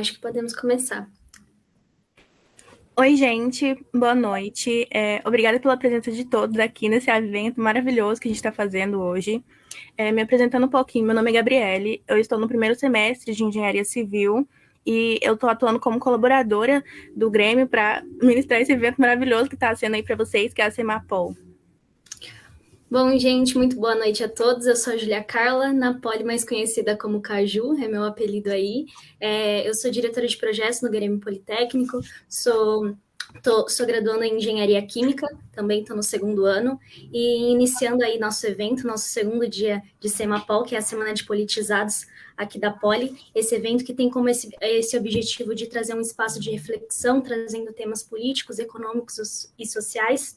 Acho que podemos começar. Oi, gente, boa noite. Obrigada pela presença de todos aqui nesse evento maravilhoso que a gente está fazendo hoje. Me apresentando um pouquinho, meu nome é Gabriele, eu estou no primeiro semestre de Engenharia Civil e eu estou atuando como colaboradora do Grêmio para ministrar esse evento maravilhoso que está sendo aí para vocês, que é a Semapol. Bom, gente, muito boa noite a todos. Eu sou a Julia Carla, na Poli mais conhecida como Caju, é meu apelido aí. Eu sou diretora de projetos no Grêmio Politécnico, sou graduando em Engenharia Química, também estou no segundo ano, e iniciando aí nosso evento, nosso segundo dia de Semapol, que é a Semana de Politizados aqui da Poli, esse evento que tem como esse objetivo de trazer um espaço de reflexão, trazendo temas políticos, econômicos e sociais.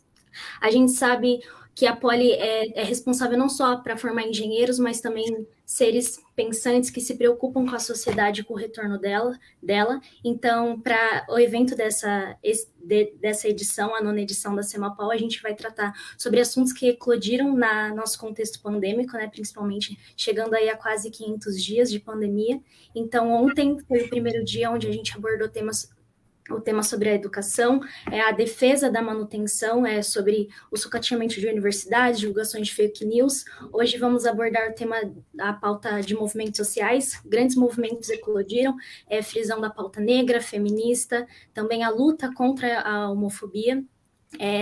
A gente sabe que a Poli é responsável não só para formar engenheiros, mas também seres pensantes que se preocupam com a sociedade e com o retorno dela. Então, para o evento dessa edição, a nona edição da Semapol, a gente vai tratar sobre assuntos que eclodiram no nosso contexto pandêmico, né, principalmente chegando aí a quase 500 dias de pandemia. Então, ontem foi o primeiro dia onde a gente abordou o tema sobre a educação, a defesa da manutenção, sobre o sucateamento de universidades, divulgações de fake news. Hoje vamos abordar o tema da pauta de movimentos sociais, grandes movimentos eclodiram, frisão da pauta negra, feminista, também a luta contra a homofobia.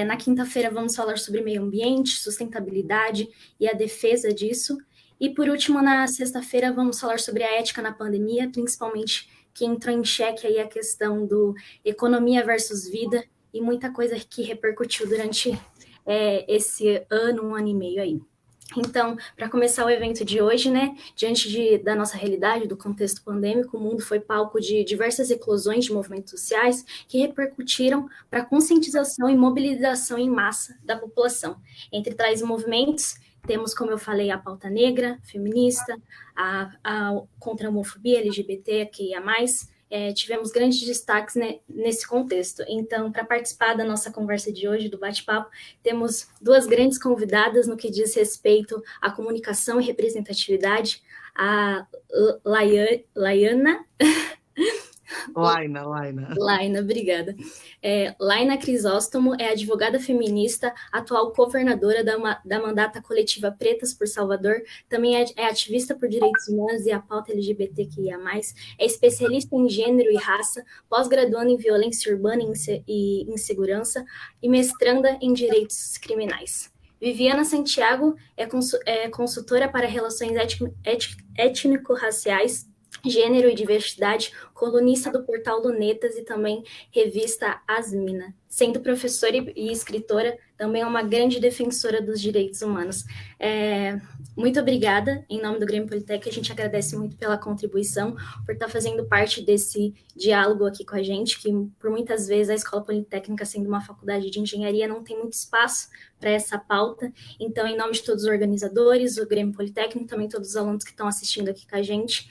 Na quinta-feira vamos falar sobre meio ambiente, sustentabilidade e a defesa disso. E por último, na sexta-feira, vamos falar sobre a ética na pandemia, principalmente que entrou em xeque aí a questão do economia versus vida e muita coisa que repercutiu durante esse ano, um ano e meio aí. Então, para começar o evento de hoje, né, diante da nossa realidade, do contexto pandêmico, o mundo foi palco de diversas eclosões de movimentos sociais que repercutiram para a conscientização e mobilização em massa da população. Entre tais movimentos, temos, como eu falei, a pauta negra, feminista, contra a homofobia, LGBTQIA+, tivemos grandes destaques, né, nesse contexto. Então, para participar da nossa conversa de hoje, do bate-papo, temos duas grandes convidadas no que diz respeito à comunicação e representatividade, a Laiana. Laina. Laina, obrigada. Laina Crisóstomo é advogada feminista, atual governadora da mandata coletiva Pretas por Salvador, também é ativista por direitos humanos e a pauta LGBTQIA+, é especialista em gênero e raça, pós-graduando em violência urbana e insegurança e mestranda em direitos criminais. Viviana Santiago é consultora para relações étnico-raciais, gênero e diversidade, colunista do portal Lunetas e também revista Asmina. Sendo professora e escritora, também é uma grande defensora dos direitos humanos. Muito obrigada, em nome do Grêmio Politécnico, a gente agradece muito pela contribuição, por estar fazendo parte desse diálogo aqui com a gente, que por muitas vezes a Escola Politécnica, sendo uma faculdade de engenharia, não tem muito espaço para essa pauta. Então, em nome de todos os organizadores, o Grêmio Politécnico, também todos os alunos que estão assistindo aqui com a gente,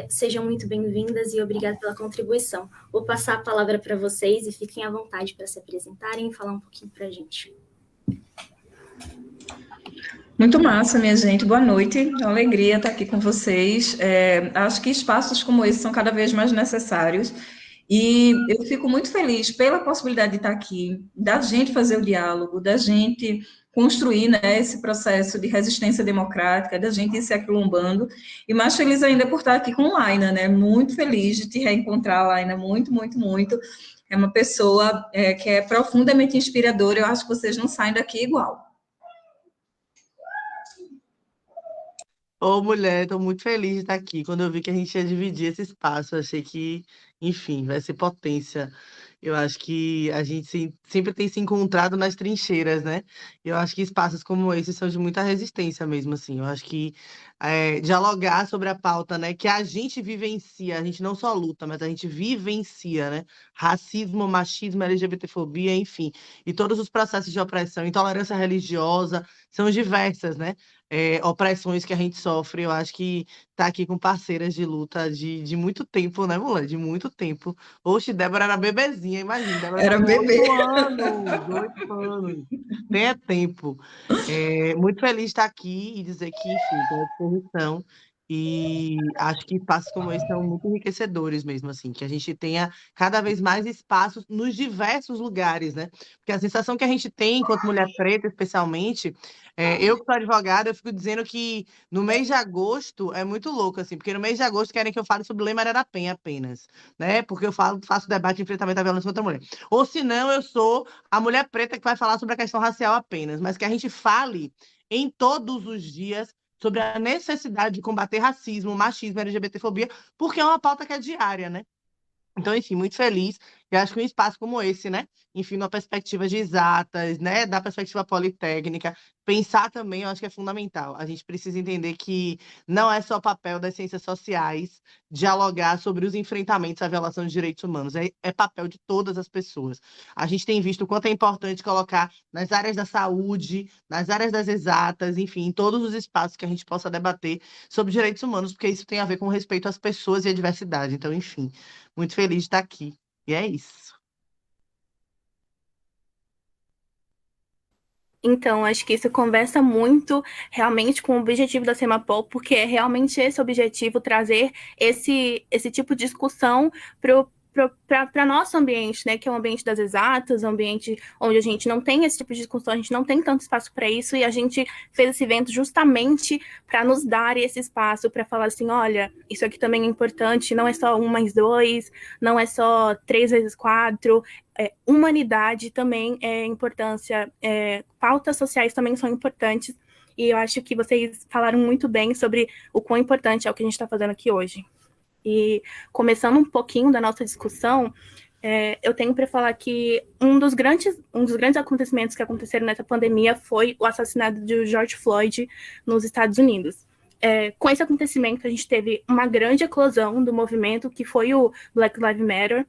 sejam muito bem-vindas e obrigada pela contribuição. Vou passar a palavra para vocês e fiquem à vontade para se apresentarem e falar um pouquinho para a gente. Muito massa, minha gente. Boa noite. É uma alegria estar aqui com vocês. Acho que espaços como esse são cada vez mais necessários. E eu fico muito feliz pela possibilidade de estar aqui, da gente fazer o diálogo, da gente construir, né, esse processo de resistência democrática, da gente ir se aquilombando, e mais feliz ainda por estar aqui com Laina, né, muito feliz de te reencontrar, Laina, muito, muito, muito. É uma pessoa que é profundamente inspiradora, eu acho que vocês não saem daqui igual. Ô, mulher, estou muito feliz de estar aqui. Quando eu vi que a gente ia dividir esse espaço, eu achei que, enfim, vai ser potência. Eu acho que a gente sempre tem se encontrado nas trincheiras, né? Eu acho que espaços como esse são de muita resistência mesmo, assim. Eu acho que dialogar sobre a pauta, né, que a gente vivencia, a gente não só luta, mas a gente vivencia, né? Racismo, machismo, LGBTfobia, enfim, e todos os processos de opressão, intolerância religiosa, são diversas, né? Opressões que a gente sofre. Eu acho que tá aqui com parceiras de luta de muito tempo, né, mulher? De muito tempo. Oxe, Débora era bebezinha, imagina. Débora tá Era com bebê. 8 anos, 8 anos. Tem tempo. Muito feliz de estar aqui e dizer que, enfim, estou à disposição. E acho que espaços como esse são muito enriquecedores mesmo, assim, que a gente tenha cada vez mais espaços nos diversos lugares, né? Porque a sensação que a gente tem, enquanto mulher preta, especialmente, eu que sou advogada, eu fico dizendo que no mês de agosto é muito louco, assim, porque no mês de agosto querem que eu fale sobre Lei Maria da Penha apenas, né? Porque eu faço debate de enfrentamento à violência contra a mulher. Ou se não, eu sou a mulher preta que vai falar sobre a questão racial apenas, mas que a gente fale em todos os dias sobre a necessidade de combater racismo, machismo, LGBTfobia, porque é uma pauta que é diária, né? Então, enfim, muito feliz. Eu acho que um espaço como esse, né? Enfim, numa perspectiva de exatas, né? Da perspectiva politécnica, pensar também, eu acho que é fundamental. A gente precisa entender que não é só papel das ciências sociais dialogar sobre os enfrentamentos à violação de direitos humanos, é papel de todas as pessoas. A gente tem visto o quanto é importante colocar nas áreas da saúde, nas áreas das exatas, enfim, em todos os espaços que a gente possa debater sobre direitos humanos, porque isso tem a ver com respeito às pessoas e à diversidade. Então, enfim. Muito feliz de estar aqui. E é isso. Então, acho que isso conversa muito realmente com o objetivo da Semapol, porque é realmente esse objetivo, trazer esse tipo de discussão para nosso ambiente, né, que é o ambiente das exatas, um ambiente onde a gente não tem esse tipo de discussão, a gente não tem tanto espaço para isso, e a gente fez esse evento justamente para nos dar esse espaço, para falar assim, olha, isso aqui também é importante, não é só 1+2, não é só 3×4, humanidade também é importância, pautas sociais também são importantes, e eu acho que vocês falaram muito bem sobre o quão importante é o que a gente está fazendo aqui hoje. E começando um pouquinho da nossa discussão, eu tenho para falar que um dos grandes acontecimentos que aconteceram nessa pandemia foi o assassinato de George Floyd nos Estados Unidos. Com esse acontecimento, a gente teve uma grande eclosão do movimento, que foi o Black Lives Matter,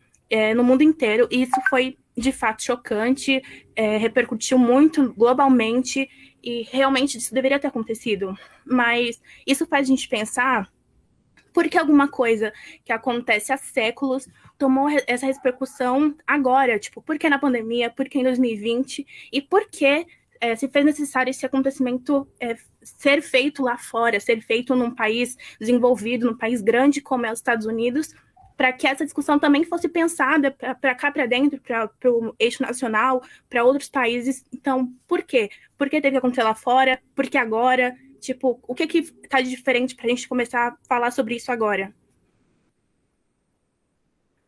no mundo inteiro, e isso foi, de fato, chocante, repercutiu muito globalmente, e realmente isso deveria ter acontecido. Mas isso faz a gente pensar porque alguma coisa que acontece há séculos tomou essa repercussão agora, tipo, por que na pandemia, por que em 2020, e por que se fez necessário esse acontecimento ser feito lá fora, ser feito num país desenvolvido, num país grande como é os Estados Unidos, para que essa discussão também fosse pensada para cá, para dentro, para o eixo nacional, para outros países. Então, por quê? Por que teve que acontecer lá fora? Por que agora? Tipo, o que tá de diferente para a gente começar a falar sobre isso agora?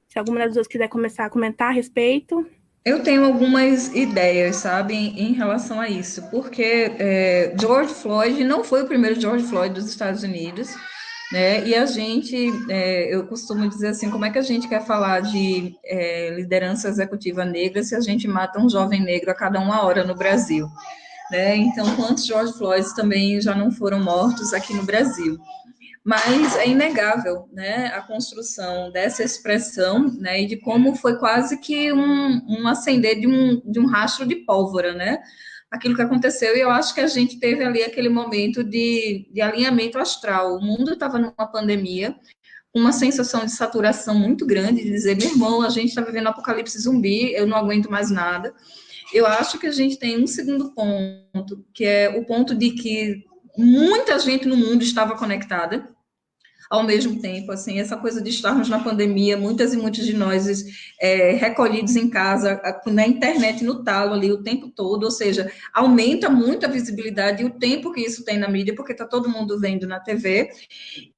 Se alguma das duas quiser começar a comentar a respeito. Eu tenho algumas ideias, sabe, em relação a isso, porque George Floyd não foi o primeiro George Floyd dos Estados Unidos, né? E a gente, eu costumo dizer assim, como é que a gente quer falar de liderança executiva negra se a gente mata um jovem negro a cada 1 hora no Brasil? Né? Então, quantos George Floyd também já não foram mortos aqui no Brasil? Mas é inegável, né, a construção dessa expressão, né, e de como foi quase que um acender de um rastro de pólvora, né, aquilo que aconteceu, e eu acho que a gente teve ali aquele momento de alinhamento astral. O mundo estava numa pandemia, uma sensação de saturação muito grande, de dizer, meu irmão, a gente está vivendo um apocalipse zumbi, eu não aguento mais nada. Eu acho que a gente tem um segundo ponto, que é o ponto de que muita gente no mundo estava conectada ao mesmo tempo, assim, essa coisa de estarmos na pandemia, muitas e muitos de nós recolhidos em casa, na internet, no talo ali, o tempo todo, ou seja, aumenta muito a visibilidade e o tempo que isso tem na mídia, porque está todo mundo vendo na TV,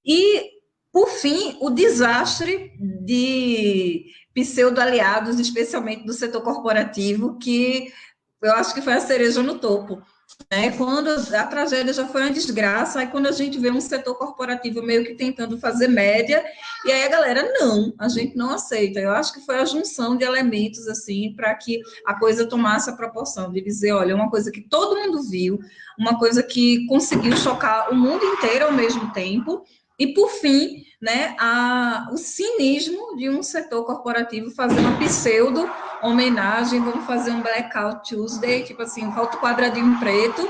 e, por fim, o desastre de pseudo-aliados, especialmente do setor corporativo, que eu acho que foi a cereja no topo. Quando a tragédia já foi uma desgraça, aí quando a gente vê um setor corporativo meio que tentando fazer média, e aí a galera, não, a gente não aceita. Eu acho que foi a junção de elementos, assim, para que a coisa tomasse a proporção, de dizer, olha, uma coisa que todo mundo viu, uma coisa que conseguiu chocar o mundo inteiro ao mesmo tempo, e, por fim, né, o cinismo de um setor corporativo fazer uma pseudo-homenagem, vamos fazer um Blackout Tuesday, tipo assim, falta o quadradinho preto.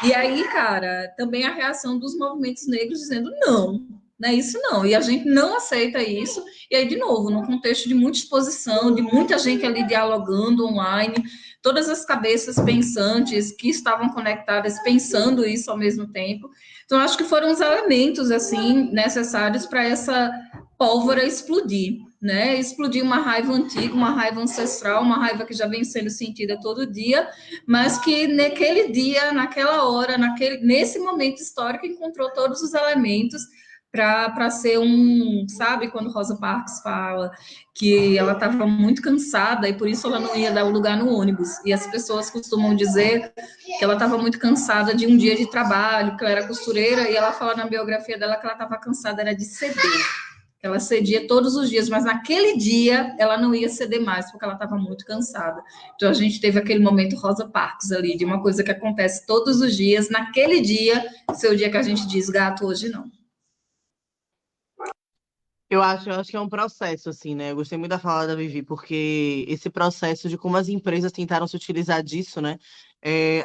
E aí, cara, também a reação dos movimentos negros dizendo não, Não é isso não, e a gente não aceita isso, e aí, de novo, num contexto de muita exposição, de muita gente ali dialogando online, todas as cabeças pensantes que estavam conectadas pensando isso ao mesmo tempo. Então, acho que foram os elementos, assim, necessários para essa pólvora explodir, né? Explodir uma raiva antiga, uma raiva ancestral, uma raiva que já vem sendo sentida todo dia, mas que naquele dia, naquela hora, nesse momento histórico, encontrou todos os elementos para ser sabe, quando Rosa Parks fala que ela estava muito cansada e por isso ela não ia dar o lugar no ônibus. E as pessoas costumam dizer que ela estava muito cansada de um dia de trabalho, que ela era costureira, e ela fala na biografia dela que ela estava cansada era de ceder. Ela cedia todos os dias, mas naquele dia ela não ia ceder mais, porque ela estava muito cansada. Então a gente teve aquele momento Rosa Parks ali, de uma coisa que acontece todos os dias, naquele dia, seu dia que a gente diz gato, hoje não. Eu acho que é um processo, assim, né? Eu gostei muito da fala da Vivi, porque esse processo de como as empresas tentaram se utilizar disso, né?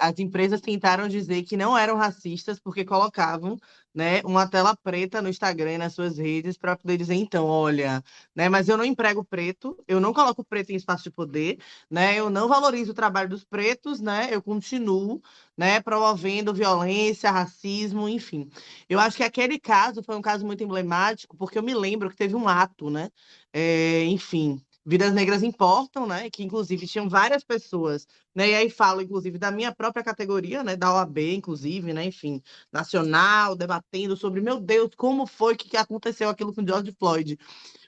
As empresas tentaram dizer que não eram racistas porque colocavam, né, uma tela preta no Instagram e nas suas redes para poder dizer, então, olha, né, mas eu não emprego preto, eu não coloco preto em espaço de poder, né? Eu não valorizo o trabalho dos pretos, né? Eu continuo, né, promovendo violência, racismo, enfim. Eu acho que aquele caso foi um caso muito emblemático, porque eu me lembro que teve um ato, né? Enfim, vidas negras importam, né? Que inclusive tinham várias pessoas, né? E aí falo, inclusive, da minha própria categoria, né? Da OAB, inclusive, né? Enfim, nacional, debatendo sobre, meu Deus, como foi que aconteceu aquilo com George Floyd.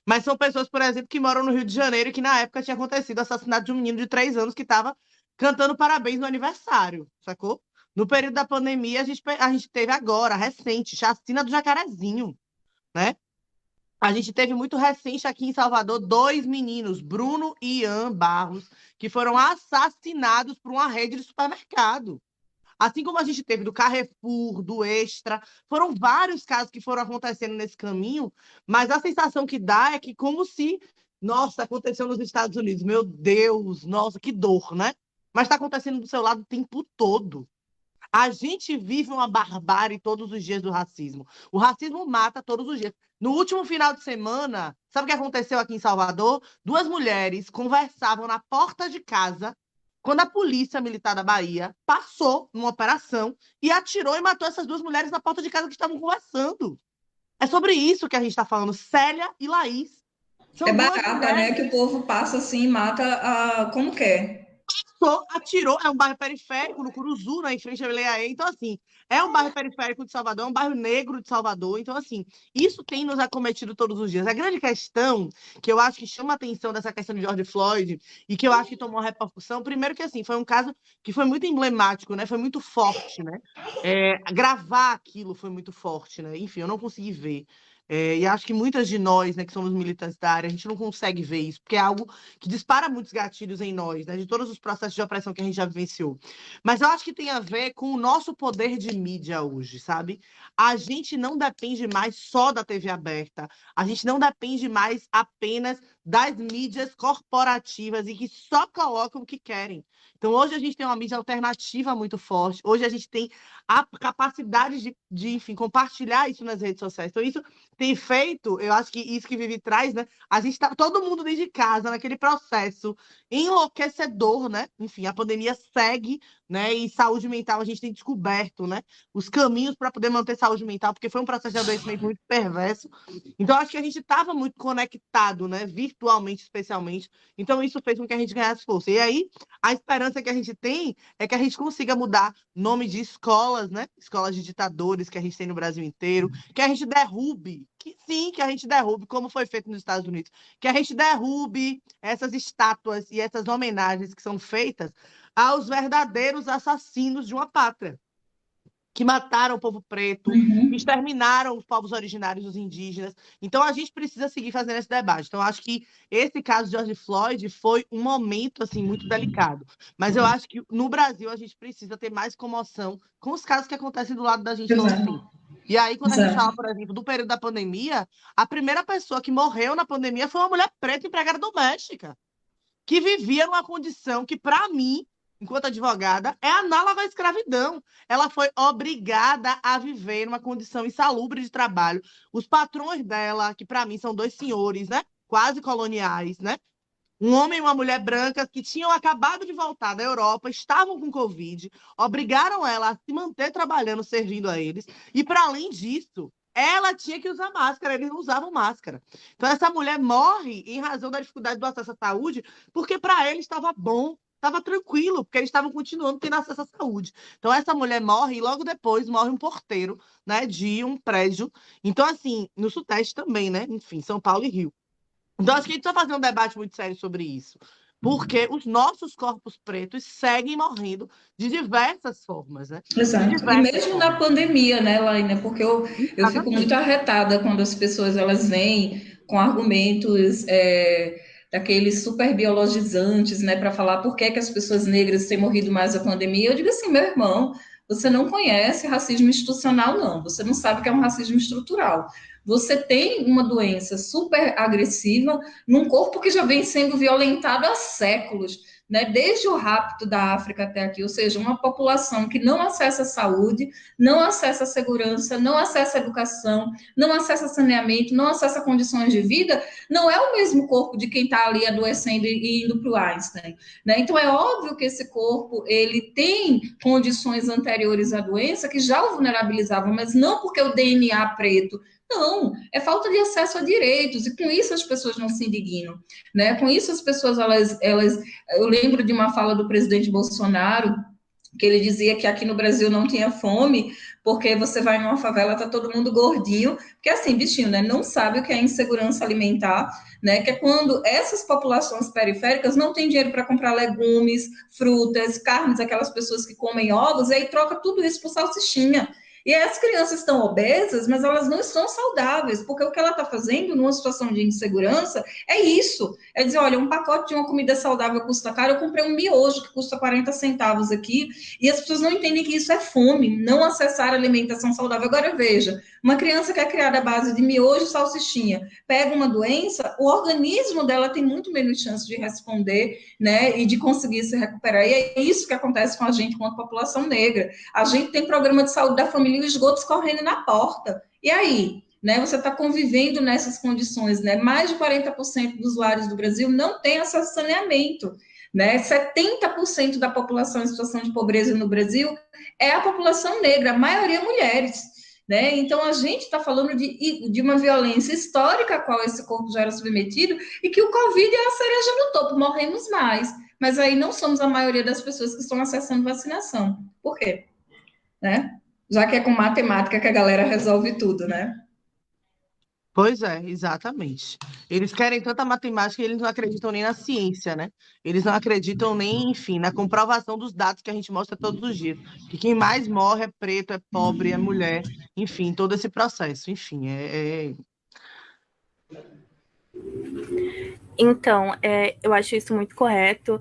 Mas são pessoas, por exemplo, que moram no Rio de Janeiro e que na época tinha acontecido o assassinato de um menino de 3 anos que estava cantando parabéns no aniversário, sacou? No período da pandemia, a gente teve agora, recente, chacina do Jacarezinho, né? A gente teve muito recente aqui em Salvador 2 meninos, Bruno e Ian Barros, que foram assassinados por uma rede de supermercado. Assim como a gente teve do Carrefour, do Extra, foram vários casos que foram acontecendo nesse caminho, mas a sensação que dá é que como se, nossa, aconteceu nos Estados Unidos, meu Deus, nossa, que dor, né? Mas está acontecendo do seu lado o tempo todo. A gente vive uma barbárie todos os dias do racismo. O racismo mata todos os dias. No último final de semana, sabe o que aconteceu aqui em Salvador? 2 mulheres conversavam na porta de casa quando a polícia militar da Bahia passou numa operação e atirou e matou essas 2 mulheres na porta de casa que estavam conversando. É sobre isso que a gente está falando. Célia e Laís. É São duas barata, né? mulheres. Que o povo passa assim e mata como quer. Atirou, é um bairro periférico, no Curuzu, né, em frente à Ileaê. Então, assim, é um bairro periférico de Salvador, é um bairro negro de Salvador. Então, assim, isso tem nos acometido todos os dias. A grande questão, que eu acho que chama a atenção dessa questão de George Floyd, e que eu acho que tomou uma repercussão, primeiro que, assim, foi um caso que foi muito emblemático, né, foi muito forte, né? Gravar aquilo foi muito forte, né? Enfim, eu não consegui ver. E acho que muitas de nós, né, que somos militantes da área, a gente não consegue ver isso, porque é algo que dispara muitos gatilhos em nós, né, de todos os processos de opressão que a gente já vivenciou. Mas eu acho que tem a ver com o nosso poder de mídia hoje, sabe? A gente não depende mais só da TV aberta, a gente não depende mais apenas das mídias corporativas e que só colocam o que querem. Então, hoje a gente tem uma mídia alternativa muito forte, hoje a gente tem a capacidade enfim, compartilhar isso nas redes sociais. Então, isso tem feito, eu acho que isso que Vivi traz, né? A gente tá todo mundo dentro de casa, naquele processo enlouquecedor, né? Enfim, a pandemia segue, né? E saúde mental a gente tem descoberto, né? Os caminhos para poder manter saúde mental, porque foi um processo de adoecimento muito perverso. Então, acho que a gente estava muito conectado, né? Virtualmente, especialmente. Então, isso fez com que a gente ganhasse força. E aí, a esperança que a gente tem é que a gente consiga mudar nome de escolas, né? Escolas de ditadores que a gente tem no Brasil inteiro, que a gente derrube, que a gente derrube, como foi feito nos Estados Unidos, que a gente derrube essas estátuas e essas homenagens que são feitas aos verdadeiros assassinos de uma pátria, que mataram o povo preto, que Uhum. exterminaram os povos originários, os indígenas. Então, a gente precisa seguir fazendo esse debate. Então, acho que esse caso de George Floyd foi um momento assim muito delicado. Mas eu acho que no Brasil a gente precisa ter mais comoção com os casos que acontecem do lado da gente todo Exato, tempo. E aí, quando a gente exato. fala, por exemplo, do período da pandemia, a primeira pessoa que morreu na pandemia foi uma mulher preta empregada doméstica, que vivia numa condição que, para mim, enquanto advogada, é análoga à escravidão. Ela foi obrigada a viver numa condição insalubre de trabalho. Os patrões dela, que para mim são dois senhores, né? Quase coloniais, né? Um homem e uma mulher branca que tinham acabado de voltar da Europa, estavam com Covid, obrigaram ela a se manter trabalhando, servindo a eles. E, para além disso, ela tinha que usar máscara, eles não usavam máscara. Então, essa mulher morre em razão da dificuldade do acesso à saúde, porque para eles estava bom, estava tranquilo, porque eles estavam continuando tendo acesso à saúde. Então, essa mulher morre e logo depois morre um porteiro, né, de um prédio. Então, assim, no Sudeste também, né? Enfim, São Paulo e Rio. Então, acho que a gente precisa fazer um debate muito sério sobre isso. Porque os nossos corpos pretos seguem morrendo de diversas formas, né? Exato. E mesmo na pandemia, né, Laina? Porque eu fico muito arretada quando as pessoas elas vêm com argumentos daqueles super biologizantes, né, para falar por que as pessoas negras têm morrido mais na pandemia. Eu digo assim, meu irmão, você não conhece racismo institucional, não. Você não sabe o que é um racismo estrutural. Você tem uma doença super agressiva num corpo que já vem sendo violentado há séculos, né? Desde o rapto da África até aqui, ou seja, uma população que não acessa a saúde, não acessa a segurança, não acessa a educação, não acessa saneamento, não acessa condições de vida, não é o mesmo corpo de quem está ali adoecendo e indo para o Einstein, né? Então é óbvio que esse corpo ele tem condições anteriores à doença que já o vulnerabilizavam, mas não porque o DNA preto. Não, é falta de acesso a direitos, e com isso as pessoas não se indignam, né? Com isso as pessoas, eu lembro de uma fala do presidente Bolsonaro, que ele dizia que aqui no Brasil não tinha fome, porque você vai numa favela, tá todo mundo gordinho, porque assim, bichinho, né, não sabe o que é insegurança alimentar, né, que é quando essas populações periféricas não têm dinheiro para comprar legumes, frutas, carnes, aquelas pessoas que comem ovos, e aí troca tudo isso por salsichinha. E aí as crianças estão obesas, mas elas não estão saudáveis, porque o que ela está fazendo numa situação de insegurança é isso. É dizer, olha, um pacote de uma comida saudável custa caro, eu comprei um miojo que custa 40 centavos aqui, e as pessoas não entendem que isso é fome, não acessar a alimentação saudável. Agora veja, uma criança que é criada à base de miojo e salsichinha, pega uma doença, o organismo dela tem muito menos chance de responder, né, e de conseguir se recuperar. E é isso que acontece com a gente, com a população negra. A gente tem programa de saúde da família e os esgotos correndo na porta. E aí? Né, você está convivendo nessas condições, né? Mais de 40% dos lares do Brasil não tem acesso a saneamento, né? 70% da população em situação de pobreza no Brasil é a população negra, a maioria mulheres, né? Então a gente está falando de uma violência histórica a qual esse corpo já era submetido e que o Covid é a cereja no topo, morremos mais, mas aí não somos a maioria das pessoas que estão acessando vacinação. Por quê? Né? Já que é com matemática que a galera resolve tudo, né? Pois é, exatamente. Eles querem tanta matemática que eles não acreditam nem na ciência, né? Eles não acreditam nem, enfim, na comprovação dos dados que a gente mostra todos os dias. Que quem mais morre é preto, é pobre, é mulher, enfim, todo esse processo. Enfim, Então, eu acho isso muito correto.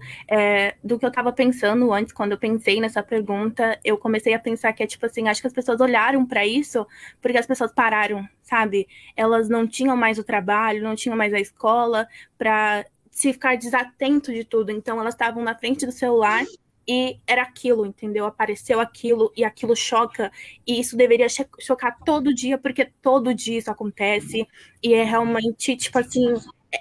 Do que eu estava pensando antes, quando eu pensei nessa pergunta, eu comecei a pensar que é tipo assim, acho que as pessoas olharam para isso porque as pessoas pararam, sabe? Elas não tinham mais o trabalho, não tinham mais a escola para se ficar desatento de tudo. Então, elas estavam na frente do celular e era aquilo, entendeu? Apareceu aquilo e aquilo choca. E isso deveria chocar todo dia, porque todo dia isso acontece. E é realmente, tipo assim,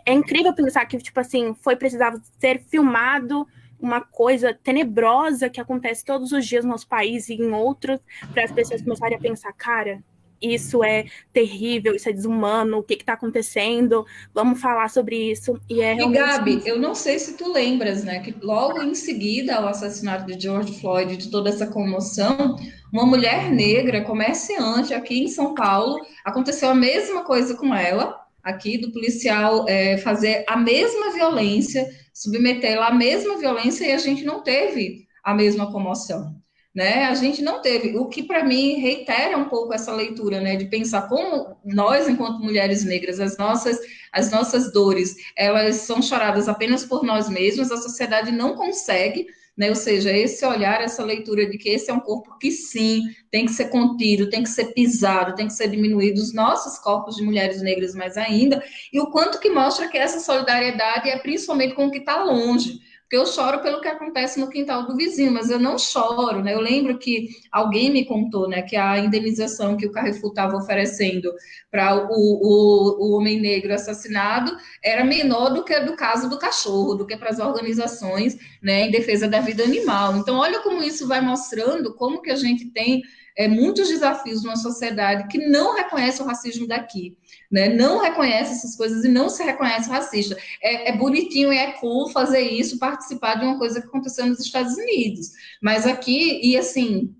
é incrível pensar que, tipo assim, precisava ser filmado uma coisa tenebrosa que acontece todos os dias no nosso país e em outros, para as pessoas começarem a pensar, cara, isso é terrível, isso é desumano, o que está acontecendo? Vamos falar sobre isso. E realmente... Gabi, eu não sei se tu lembras, né, que logo em seguida ao assassinato de George Floyd, de toda essa comoção, uma mulher negra, comerciante aqui em São Paulo, aconteceu a mesma coisa com ela, aqui do policial fazer a mesma violência, submetê-la à mesma violência, e a gente não teve a mesma comoção. Né? A gente não teve, o que para mim reitera um pouco essa leitura, né, de pensar como nós, enquanto mulheres negras, as nossas dores, elas são choradas apenas por nós mesmos, a sociedade não consegue, né, ou seja, esse olhar, essa leitura de que esse é um corpo que sim, tem que ser contido, tem que ser pisado, tem que ser diminuído, os nossos corpos de mulheres negras mais ainda, e o quanto que mostra que essa solidariedade é principalmente com o que está longe. Porque porque eu choro pelo que acontece no quintal do vizinho, mas eu não choro, né? Eu lembro que alguém me contou, né, que a indenização que o Carrefour estava oferecendo para o homem negro assassinado era menor do que do caso do cachorro, do que para as organizações, né, em defesa da vida animal. Então, olha como isso vai mostrando como que a gente tem muitos desafios numa sociedade que não reconhece o racismo daqui, né? Não reconhece essas coisas e não se reconhece racista. É bonitinho e é cool fazer isso, participar de uma coisa que aconteceu nos Estados Unidos, mas aqui, e assim,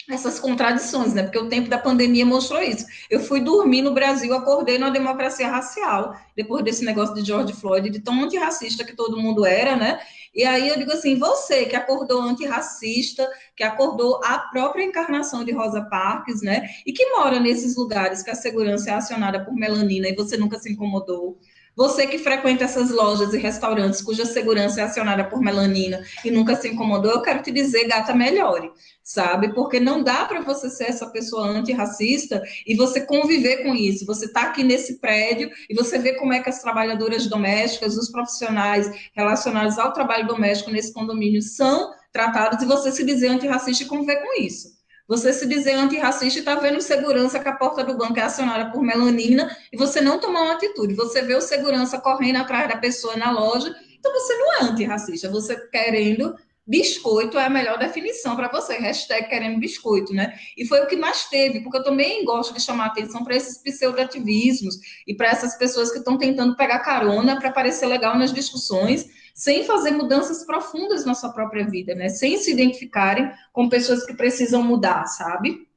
essas contradições, né? Porque o tempo da pandemia mostrou isso. Eu fui dormir no Brasil, acordei numa democracia racial, depois desse negócio de George Floyd, de tão antirracista que todo mundo era, né? E aí eu digo assim, você que acordou antirracista, que acordou a própria encarnação de Rosa Parks, né? E que mora nesses lugares que a segurança é acionada por melanina e você nunca se incomodou. Você que frequenta essas lojas e restaurantes cuja segurança é acionada por melanina e nunca se incomodou, eu quero te dizer, gata, melhore, sabe? Porque não dá para você ser essa pessoa antirracista e você conviver com isso. Você está aqui nesse prédio e você vê como é que as trabalhadoras domésticas, os profissionais relacionados ao trabalho doméstico nesse condomínio são tratados e você se dizer antirracista e conviver com isso. Você se dizer antirracista e está vendo segurança que a porta do banco é acionada por melanina e você não tomar uma atitude. Você vê o segurança correndo atrás da pessoa na loja, então você não é antirracista. Você querendo biscoito é a melhor definição para você. Hashtag querendo biscoito, né? E foi o que mais teve, porque eu também gosto de chamar atenção para esses pseudo-ativismos e para essas pessoas que estão tentando pegar carona para parecer legal nas discussões, sem fazer mudanças profundas na sua própria vida, né? Sem se identificarem com pessoas que precisam mudar, sabe?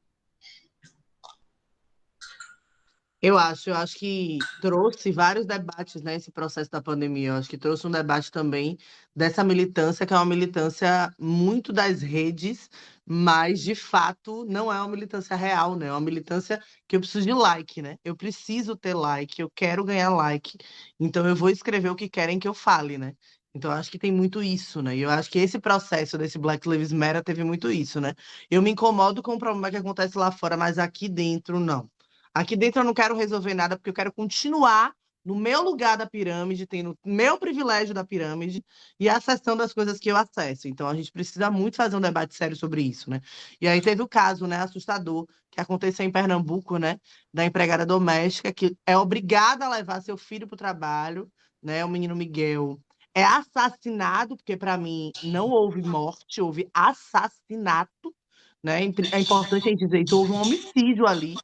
Eu acho que trouxe vários debates, né, esse processo da pandemia. Eu acho que trouxe um debate também dessa militância, que é uma militância muito das redes, mas de fato não é uma militância real, né? É uma militância que eu preciso de like, né? Eu preciso ter like, eu quero ganhar like, então eu vou escrever o que querem que eu fale, né? Então eu acho que tem muito isso, né? E eu acho que esse processo desse Black Lives Matter teve muito isso, né? Eu me incomodo com o problema que acontece lá fora, mas aqui dentro não. Aqui dentro eu não quero resolver nada, porque eu quero continuar no meu lugar da pirâmide, tendo meu privilégio da pirâmide e acessando as coisas que eu acesso. Então a gente precisa muito fazer um debate sério sobre isso, né? E aí teve o caso, né, assustador, que aconteceu em Pernambuco, né, da empregada doméstica que é obrigada a levar seu filho para o trabalho, né, o menino Miguel é assassinado, porque para mim não houve morte, houve assassinato, né? É importante a gente dizer isso, houve um homicídio ali,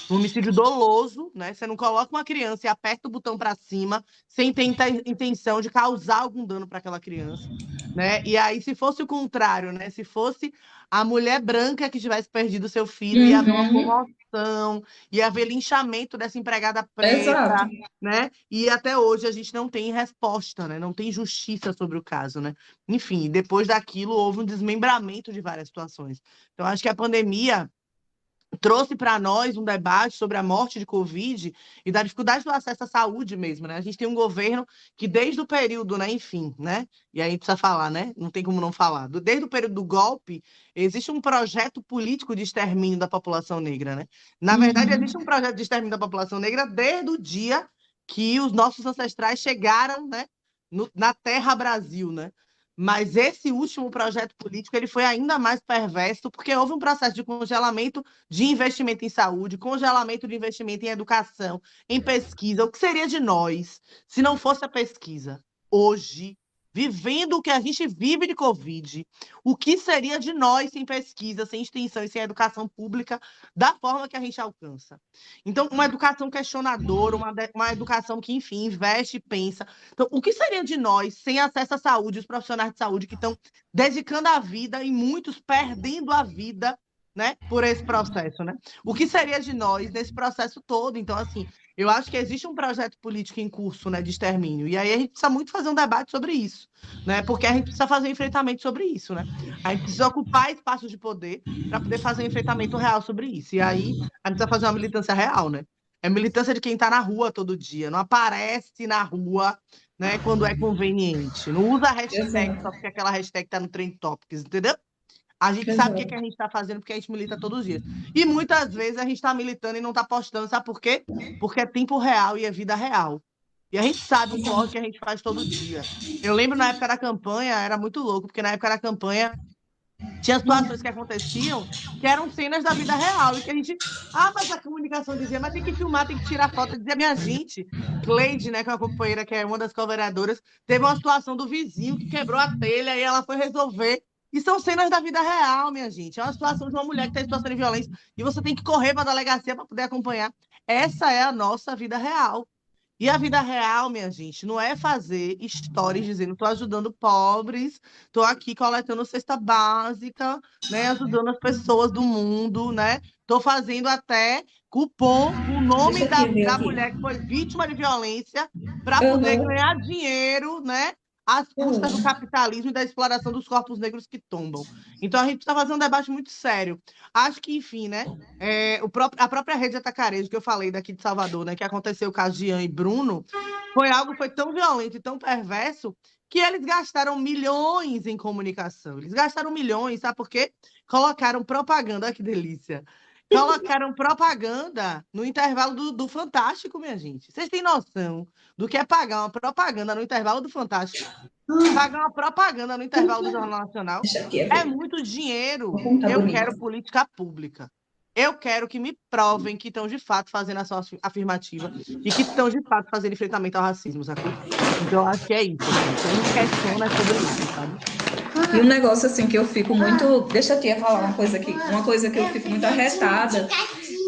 um homicídio doloso, né? Você não coloca uma criança e aperta o botão para cima sem ter intenção de causar algum dano para aquela criança, né? E aí, se fosse o contrário, né? Se fosse a mulher branca que tivesse perdido seu filho, ia haver uma comoção, ia haver linchamento dessa empregada Exato. preta, né? E até hoje a gente não tem resposta, né? Não tem justiça sobre o caso, né? Enfim, depois daquilo houve um desmembramento de várias situações. Então, acho que a pandemia trouxe para nós um debate sobre a morte de Covid e da dificuldade do acesso à saúde mesmo, né? A gente tem um governo que desde o período, né, enfim, né? E aí precisa falar, né? Não tem como não falar. Desde o período do golpe, existe um projeto político de extermínio da população negra, né? Na verdade, existe um projeto de extermínio da população negra desde o dia que os nossos ancestrais chegaram, né, na terra Brasil, né? Mas esse último projeto político ele foi ainda mais perverso, porque houve um processo de congelamento de investimento em saúde, congelamento de investimento em educação, em pesquisa. O que seria de nós se não fosse a pesquisa? Hoje, vivendo o que a gente vive de Covid, o que seria de nós sem pesquisa, sem extensão e sem educação pública da forma que a gente alcança? Então, uma educação questionadora, uma educação que, enfim, investe e pensa. Então, o que seria de nós sem acesso à saúde, os profissionais de saúde que estão dedicando a vida e muitos perdendo a vida, né, por esse processo, né? O que seria de nós nesse processo todo? Então, assim, eu acho que existe um projeto político em curso, né, de extermínio, e aí a gente precisa muito fazer um debate sobre isso, né? Porque a gente precisa fazer um enfrentamento sobre isso, né? A gente precisa ocupar espaços de poder para poder fazer um enfrentamento real sobre isso. E aí a gente precisa fazer uma militância real, né? É militância de quem está na rua todo dia, não aparece na rua, né, quando é conveniente. Não usa a hashtag só porque aquela hashtag está no Trend Topics, entendeu? A gente sabe o que a gente está fazendo porque a gente milita todos os dias. E muitas vezes a gente está militando e não está postando, sabe por quê? Porque é tempo real e é vida real. E a gente sabe o corre que a gente faz todo dia. Eu lembro na época da campanha, era muito louco, porque na época da campanha tinha situações que aconteciam que eram cenas da vida real, e que a gente. Ah, mas a comunicação dizia, mas tem que filmar, tem que tirar foto. Eu dizia, minha gente, Cleide, né, que é uma companheira, que é uma das co-vereadoras, teve uma situação do vizinho que quebrou a telha e ela foi resolver. E são cenas da vida real, minha gente. É uma situação de uma mulher que está em situação de violência e você tem que correr para a delegacia para poder acompanhar. Essa é a nossa vida real. E a vida real, minha gente, não é fazer stories dizendo estou ajudando pobres, estou aqui coletando cesta básica, né, ajudando as pessoas do mundo, né? Estou fazendo até cupom com o nome Deixa aqui, ver da aqui. mulher que foi vítima de violência para poder Uhum. ganhar dinheiro, né? Às custas do capitalismo e da exploração dos corpos negros que tombam. Então a gente precisa fazer um debate muito sério. Acho que, enfim, né? A própria rede Atacarejo, que eu falei daqui de Salvador, né, que aconteceu com a Jean e Bruno, foi tão violento e tão perverso que eles gastaram milhões em comunicação. Eles gastaram milhões, sabe por quê? Colocaram propaganda, olha que delícia. Colocaram propaganda no intervalo do Fantástico, minha gente. Vocês têm noção do que é pagar uma propaganda no intervalo do Fantástico? Pagar uma propaganda no intervalo do Jornal Nacional Deixa aqui, é ver. muito dinheiro. Como tá Eu bonito. quero política pública. Eu quero que me provem que estão de fato fazendo ação afirmativa e que estão de fato fazendo enfrentamento ao racismo, sacou? Então, eu acho que é isso, assim. O que a gente questiona é sobre isso, sabe? E um negócio assim que eu fico muito. Deixa a tia falar uma coisa aqui. Uma coisa que eu fico muito arretada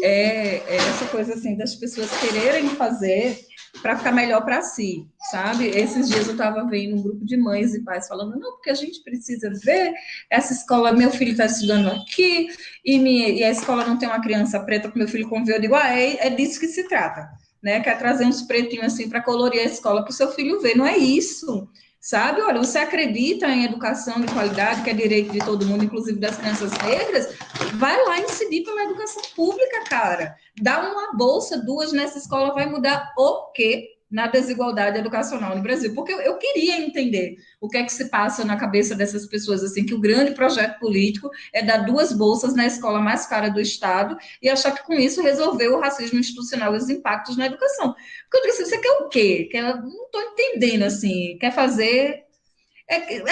é essa coisa assim das pessoas quererem fazer para ficar melhor para si, sabe? Esses dias eu estava vendo um grupo de mães e pais falando, não, porque a gente precisa ver essa escola, meu filho está estudando aqui, e a escola não tem uma criança preta que meu filho conviveu. Eu digo, é disso que se trata, né? Quer trazer uns pretinhos assim para colorir a escola para o seu filho ver, não é isso. Sabe, olha, você acredita em educação de qualidade, que é direito de todo mundo, inclusive das crianças negras, vai lá incidir pela educação pública, cara. Dá uma bolsa, 2 nessa escola, vai mudar o quê na desigualdade educacional no Brasil? Porque eu queria entender o que é que se passa na cabeça dessas pessoas, assim, que o grande projeto político é dar 2 bolsas na escola mais cara do Estado e achar que com isso resolveu o racismo institucional e os impactos na educação. Porque eu disse, você quer o quê? Não estou entendendo, assim, quer fazer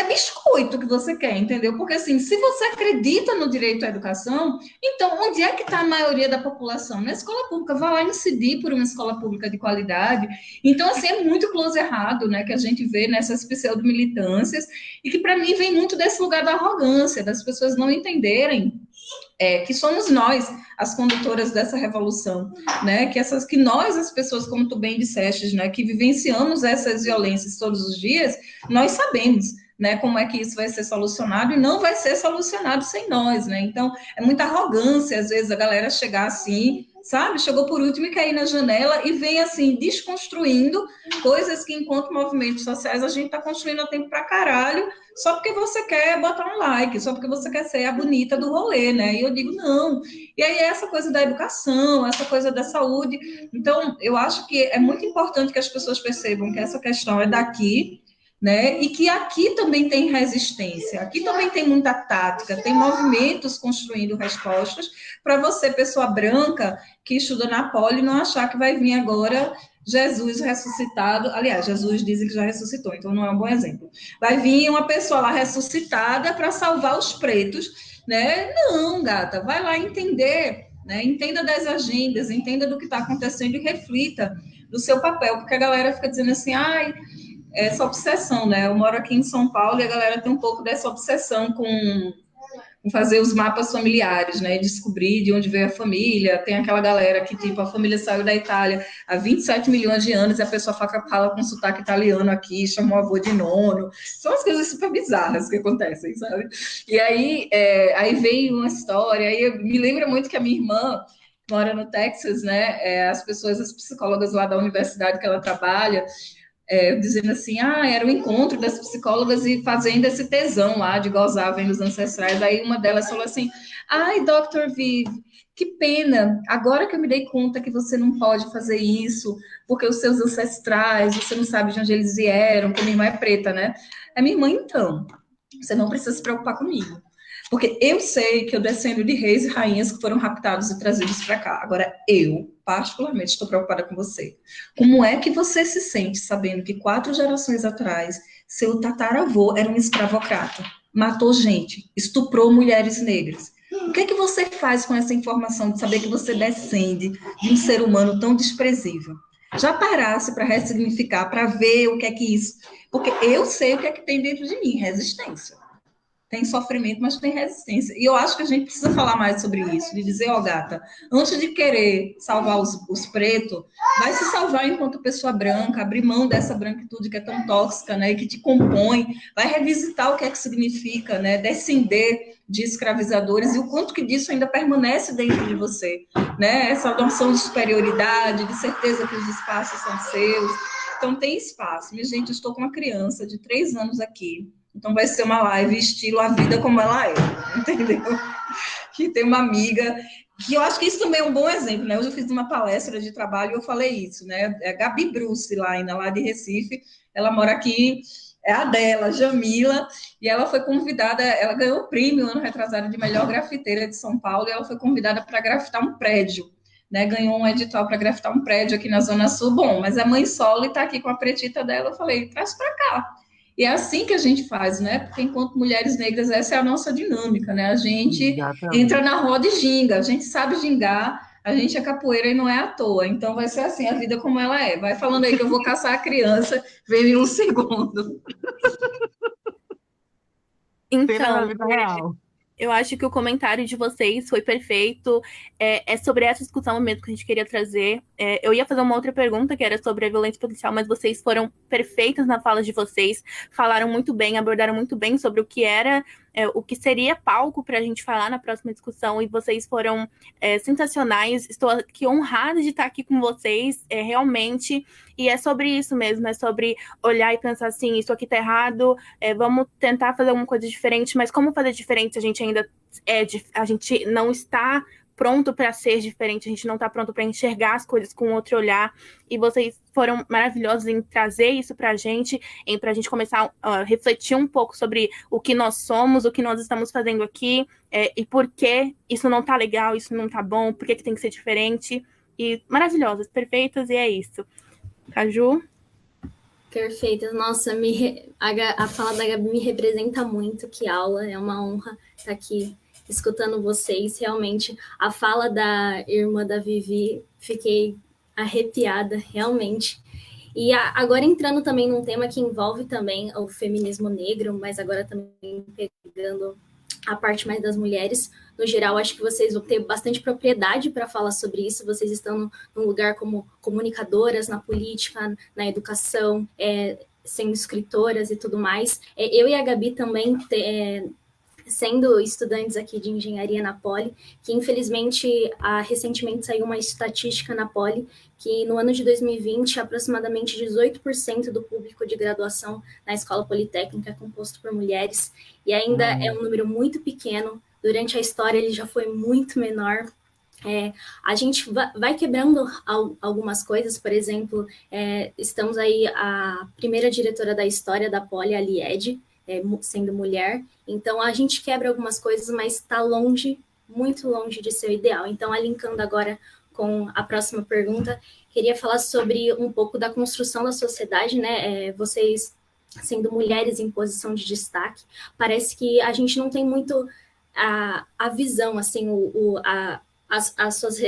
biscoito que você quer, entendeu? Porque, assim, se você acredita no direito à educação, então, onde é que está a maioria da população? Na escola pública, vai lá incidir por uma escola pública de qualidade. Então, assim, é muito close errado, né, que a gente vê nessas pseudo-militâncias, e que, para mim, vem muito desse lugar da arrogância, das pessoas não entenderem que somos nós as condutoras dessa revolução, né? Que nós, as pessoas, como tu bem disseste, né, que vivenciamos essas violências todos os dias, nós sabemos, né, como é que isso vai ser solucionado e não vai ser solucionado sem nós, né? Então, é muita arrogância, às vezes, a galera chegar assim, sabe? Chegou por último e cair na janela e vem, assim, desconstruindo coisas que, enquanto movimentos sociais, a gente está construindo há tempo pra caralho, só porque você quer botar um like, só porque você quer ser a bonita do rolê, né? E eu digo, não. E aí, essa coisa da educação, essa coisa da saúde. Então, eu acho que é muito importante que as pessoas percebam que essa questão é daqui, né? E que aqui também tem resistência, aqui também tem muita tática, tem movimentos construindo respostas para você, pessoa branca, que estuda na Poli, não achar que vai vir agora Jesus ressuscitado. Aliás, Jesus dizem que já ressuscitou, então não é um bom exemplo. Vai vir uma pessoa lá ressuscitada para salvar os pretos, né? Não, gata, vai lá entender, né? Entenda das agendas, entenda do que está acontecendo e reflita do seu papel, porque a galera fica dizendo assim, ai, essa obsessão, né? Eu moro aqui em São Paulo e a galera tem um pouco dessa obsessão com fazer os mapas familiares, né? Descobrir de onde veio a família. Tem aquela galera que, tipo, a família saiu da Itália há 27 milhões de anos e a pessoa fala com sotaque italiano aqui, chamou o avô de nono. São as coisas super bizarras que acontecem, sabe? E aí, aí veio uma história, aí me lembra muito que a minha irmã mora no Texas, né? As psicólogas lá da universidade que ela trabalha, dizendo assim, era o encontro das psicólogas e fazendo esse tesão lá de gozar vendo os ancestrais. Aí uma delas falou assim, ai, Dr. Viv, que pena, agora que eu me dei conta que você não pode fazer isso, porque os seus ancestrais, você não sabe de onde eles vieram, porque minha irmã é preta, né? A minha irmã, então, você não precisa se preocupar comigo. Porque eu sei que eu descendo de reis e rainhas que foram raptados e trazidos para cá. Agora, eu, particularmente, estou preocupada com você. Como é que você se sente sabendo que 4 gerações atrás, seu tataravô era um escravocrata, matou gente, estuprou mulheres negras? O que é que você faz com essa informação de saber que você descende de um ser humano tão desprezível? Já parasse para ressignificar, para ver o que é que isso... Porque eu sei o que é que tem dentro de mim, resistência. Tem sofrimento, mas tem resistência. E eu acho que a gente precisa falar mais sobre isso, de dizer, ó, gata, antes de querer salvar os pretos, vai se salvar enquanto pessoa branca, abrir mão dessa branquitude que é tão tóxica, né, que te compõe, vai revisitar o que é que significa, né, descender de escravizadores e o quanto que disso ainda permanece dentro de você, né, essa noção de superioridade, de certeza que os espaços são seus. Então, tem espaço. Minha gente, eu estou com uma criança de 3 anos aqui, então vai ser uma live estilo A Vida Como Ela É, entendeu? Que tem uma amiga, que eu acho que isso também é um bom exemplo, né? Hoje eu fiz uma palestra de trabalho e eu falei isso, né? É a Gabi Bruce, lá de Recife, ela mora aqui, é a dela, Jamila, e ela foi convidada, ela ganhou o prêmio ano retrasado de melhor grafiteira de São Paulo, e ela foi convidada para grafitar um prédio, né? Ganhou um edital para grafitar um prédio aqui na Zona Sul. Bom, mas é mãe solo e está aqui com a pretita dela, eu falei, traz para cá. E é assim que a gente faz, né? Porque enquanto mulheres negras, essa é a nossa dinâmica, né? A gente entra na roda e ginga, a gente sabe gingar, a gente é capoeira e não é à toa. Então vai ser assim, a vida como ela é. Vai falando aí que eu vou caçar a criança, vem em um segundo. Cena da Então, vida real. eu acho que o comentário de vocês foi perfeito. É sobre essa discussão mesmo que a gente queria trazer. Eu ia fazer uma outra pergunta, que era sobre a violência policial, mas vocês foram perfeitos na fala de vocês. Falaram muito bem, abordaram muito bem sobre o que era, o que seria palco para a gente falar na próxima discussão. E vocês foram sensacionais. Estou aqui honrada de estar aqui com vocês, realmente. E é sobre isso mesmo, é sobre olhar e pensar assim, isso aqui tá errado, vamos tentar fazer alguma coisa diferente, mas como fazer diferente se a gente ainda a gente não está pronto para ser diferente, a gente não está pronto para enxergar as coisas com outro olhar, e vocês foram maravilhosos em trazer isso para a gente começar a refletir um pouco sobre o que nós somos, o que nós estamos fazendo aqui, e por que isso não tá legal, isso não tá bom, por que tem que ser diferente, e maravilhosas, perfeitas, e é isso. Caju? Perfeito. Nossa, a fala da Gabi me representa muito. Que aula, é uma honra estar aqui escutando vocês. Realmente, a fala da irmã da Vivi, fiquei arrepiada, realmente. E agora entrando também num tema que envolve também o feminismo negro, mas agora também pegando a parte mais das mulheres. No geral, acho que vocês vão ter bastante propriedade para falar sobre isso. Vocês estão num lugar como comunicadoras na política, na educação, sendo escritoras e tudo mais. Eu e a Gabi também, sendo estudantes aqui de engenharia na Poli, que infelizmente recentemente saiu uma estatística na Poli que no ano de 2020 aproximadamente 18% do público de graduação na escola politécnica é composto por mulheres, e ainda é um número muito pequeno. Durante a história ele já foi muito menor. A gente vai quebrando algumas coisas, por exemplo, estamos aí a primeira diretora da história da Poli, a Lied, sendo mulher, então a gente quebra algumas coisas, mas está longe, muito longe de ser o ideal. Então, linkando agora com a próxima pergunta, queria falar sobre um pouco da construção da sociedade, né? Vocês sendo mulheres em posição de destaque, parece que a gente não tem muito a visão, assim, as suas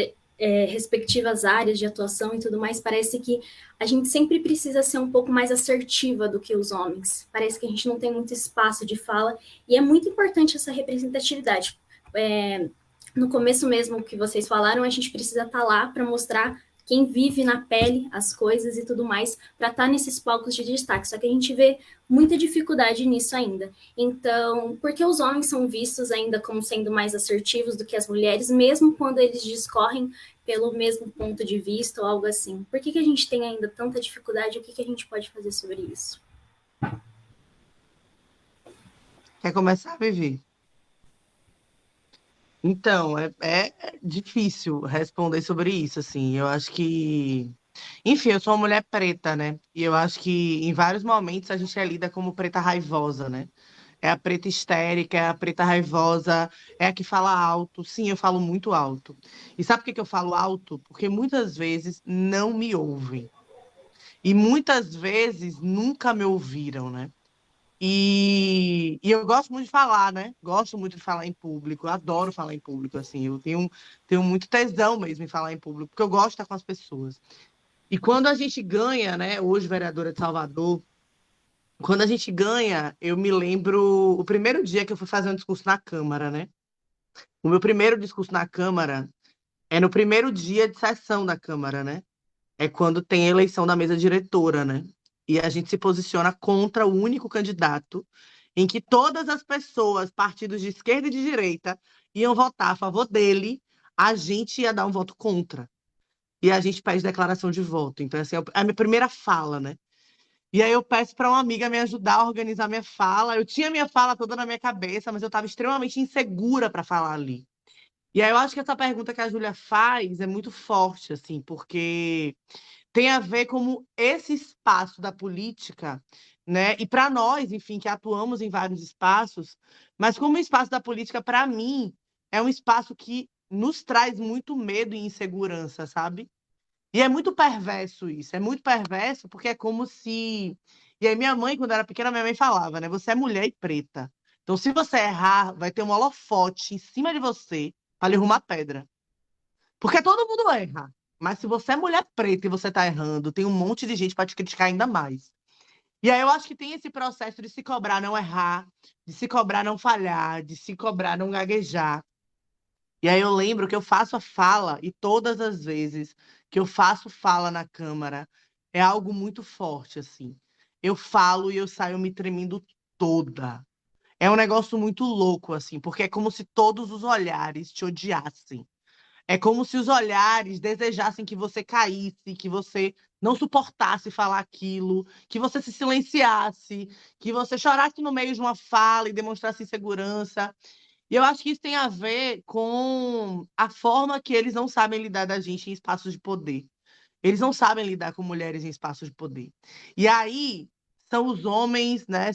respectivas áreas de atuação e tudo mais. Parece que a gente sempre precisa ser um pouco mais assertiva do que os homens. Parece que a gente não tem muito espaço de fala, e é muito importante essa representatividade. No começo mesmo que vocês falaram, a gente precisa estar lá para mostrar quem vive na pele as coisas e tudo mais, para estar nesses palcos de destaque. Só que a gente vê muita dificuldade nisso ainda. Então, porque os homens são vistos ainda como sendo mais assertivos do que as mulheres, mesmo quando eles discorrem pelo mesmo ponto de vista ou algo assim? Por que a gente tem ainda tanta dificuldade? O que a gente pode fazer sobre isso? Quer começar, Vivi? Então, é difícil responder sobre isso, assim. Eu acho que... Enfim, eu sou uma mulher preta, né? E eu acho que em vários momentos a gente é lida como preta raivosa, né? É a preta histérica, é a preta raivosa, é a que fala alto. Sim, eu falo muito alto. E sabe por que que eu falo alto? Porque muitas vezes não me ouvem. E muitas vezes nunca me ouviram, né? E eu gosto muito de falar, né? Gosto muito de falar em público, adoro falar em público, assim. Tenho muito tesão mesmo em falar em público, porque eu gosto de estar com as pessoas. E quando a gente ganha, né? Hoje, vereadora de Salvador, quando a gente ganha, eu me lembro o primeiro dia que eu fui fazer um discurso na Câmara, né? O meu primeiro discurso na Câmara é no primeiro dia de sessão da Câmara, né? É quando tem a eleição da mesa diretora, né? E a gente se posiciona contra o único candidato em que todas as pessoas, partidos de esquerda e de direita, iam votar a favor dele, a gente ia dar um voto contra. E a gente pede declaração de voto. Então, assim, é a minha primeira fala, né? E aí eu peço para uma amiga me ajudar a organizar minha fala. Eu tinha minha fala toda na minha cabeça, mas eu estava extremamente insegura para falar ali. E aí eu acho que essa pergunta que a Júlia faz é muito forte, assim, porque tem a ver como esse espaço da política, né? E para nós, enfim, que atuamos em vários espaços, mas como o espaço da política, para mim, é um espaço que nos traz muito medo e insegurança, sabe? E é muito perverso isso, é muito perverso porque é como se. E aí, minha mãe, quando era pequena, minha mãe falava, né? Você é mulher e preta. Então, se você errar, vai ter um holofote em cima de você para lhe arrumar pedra. Porque todo mundo erra. Mas se você é mulher preta e você tá errando, tem um monte de gente para te criticar ainda mais. E aí eu acho que tem esse processo de se cobrar não errar, de se cobrar não falhar, de se cobrar não gaguejar. E aí eu lembro que eu faço a fala, e todas as vezes que eu faço fala na Câmara, é algo muito forte, assim. Eu falo e eu saio me tremendo toda. É um negócio muito louco, assim, porque é como se todos os olhares te odiassem. É como se os olhares desejassem que você caísse, que você não suportasse falar aquilo, que você se silenciasse, que você chorasse no meio de uma fala e demonstrasse insegurança. E eu acho que isso tem a ver com a forma que eles não sabem lidar da gente em espaços de poder. Eles não sabem lidar com mulheres em espaços de poder. E aí são os homens, né?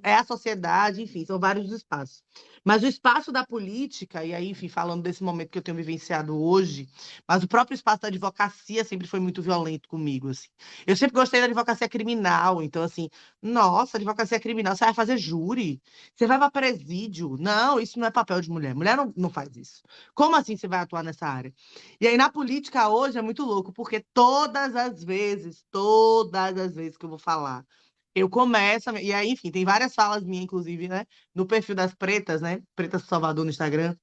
É a sociedade, enfim, são vários espaços. Mas o espaço da política, e aí, enfim, falando desse momento que eu tenho vivenciado hoje, mas o próprio espaço da advocacia sempre foi muito violento comigo, assim. Eu sempre gostei da advocacia criminal, então, assim, nossa, advocacia criminal, você vai fazer júri? Você vai para presídio? Não, isso não é papel de mulher. Mulher não faz isso. Como assim você vai atuar nessa área? E aí, na política hoje é muito louco, porque todas as vezes que eu vou falar, eu começo. E aí, enfim, tem várias falas minhas, inclusive, né? No perfil das pretas, né? Pretas do Salvador no Instagram.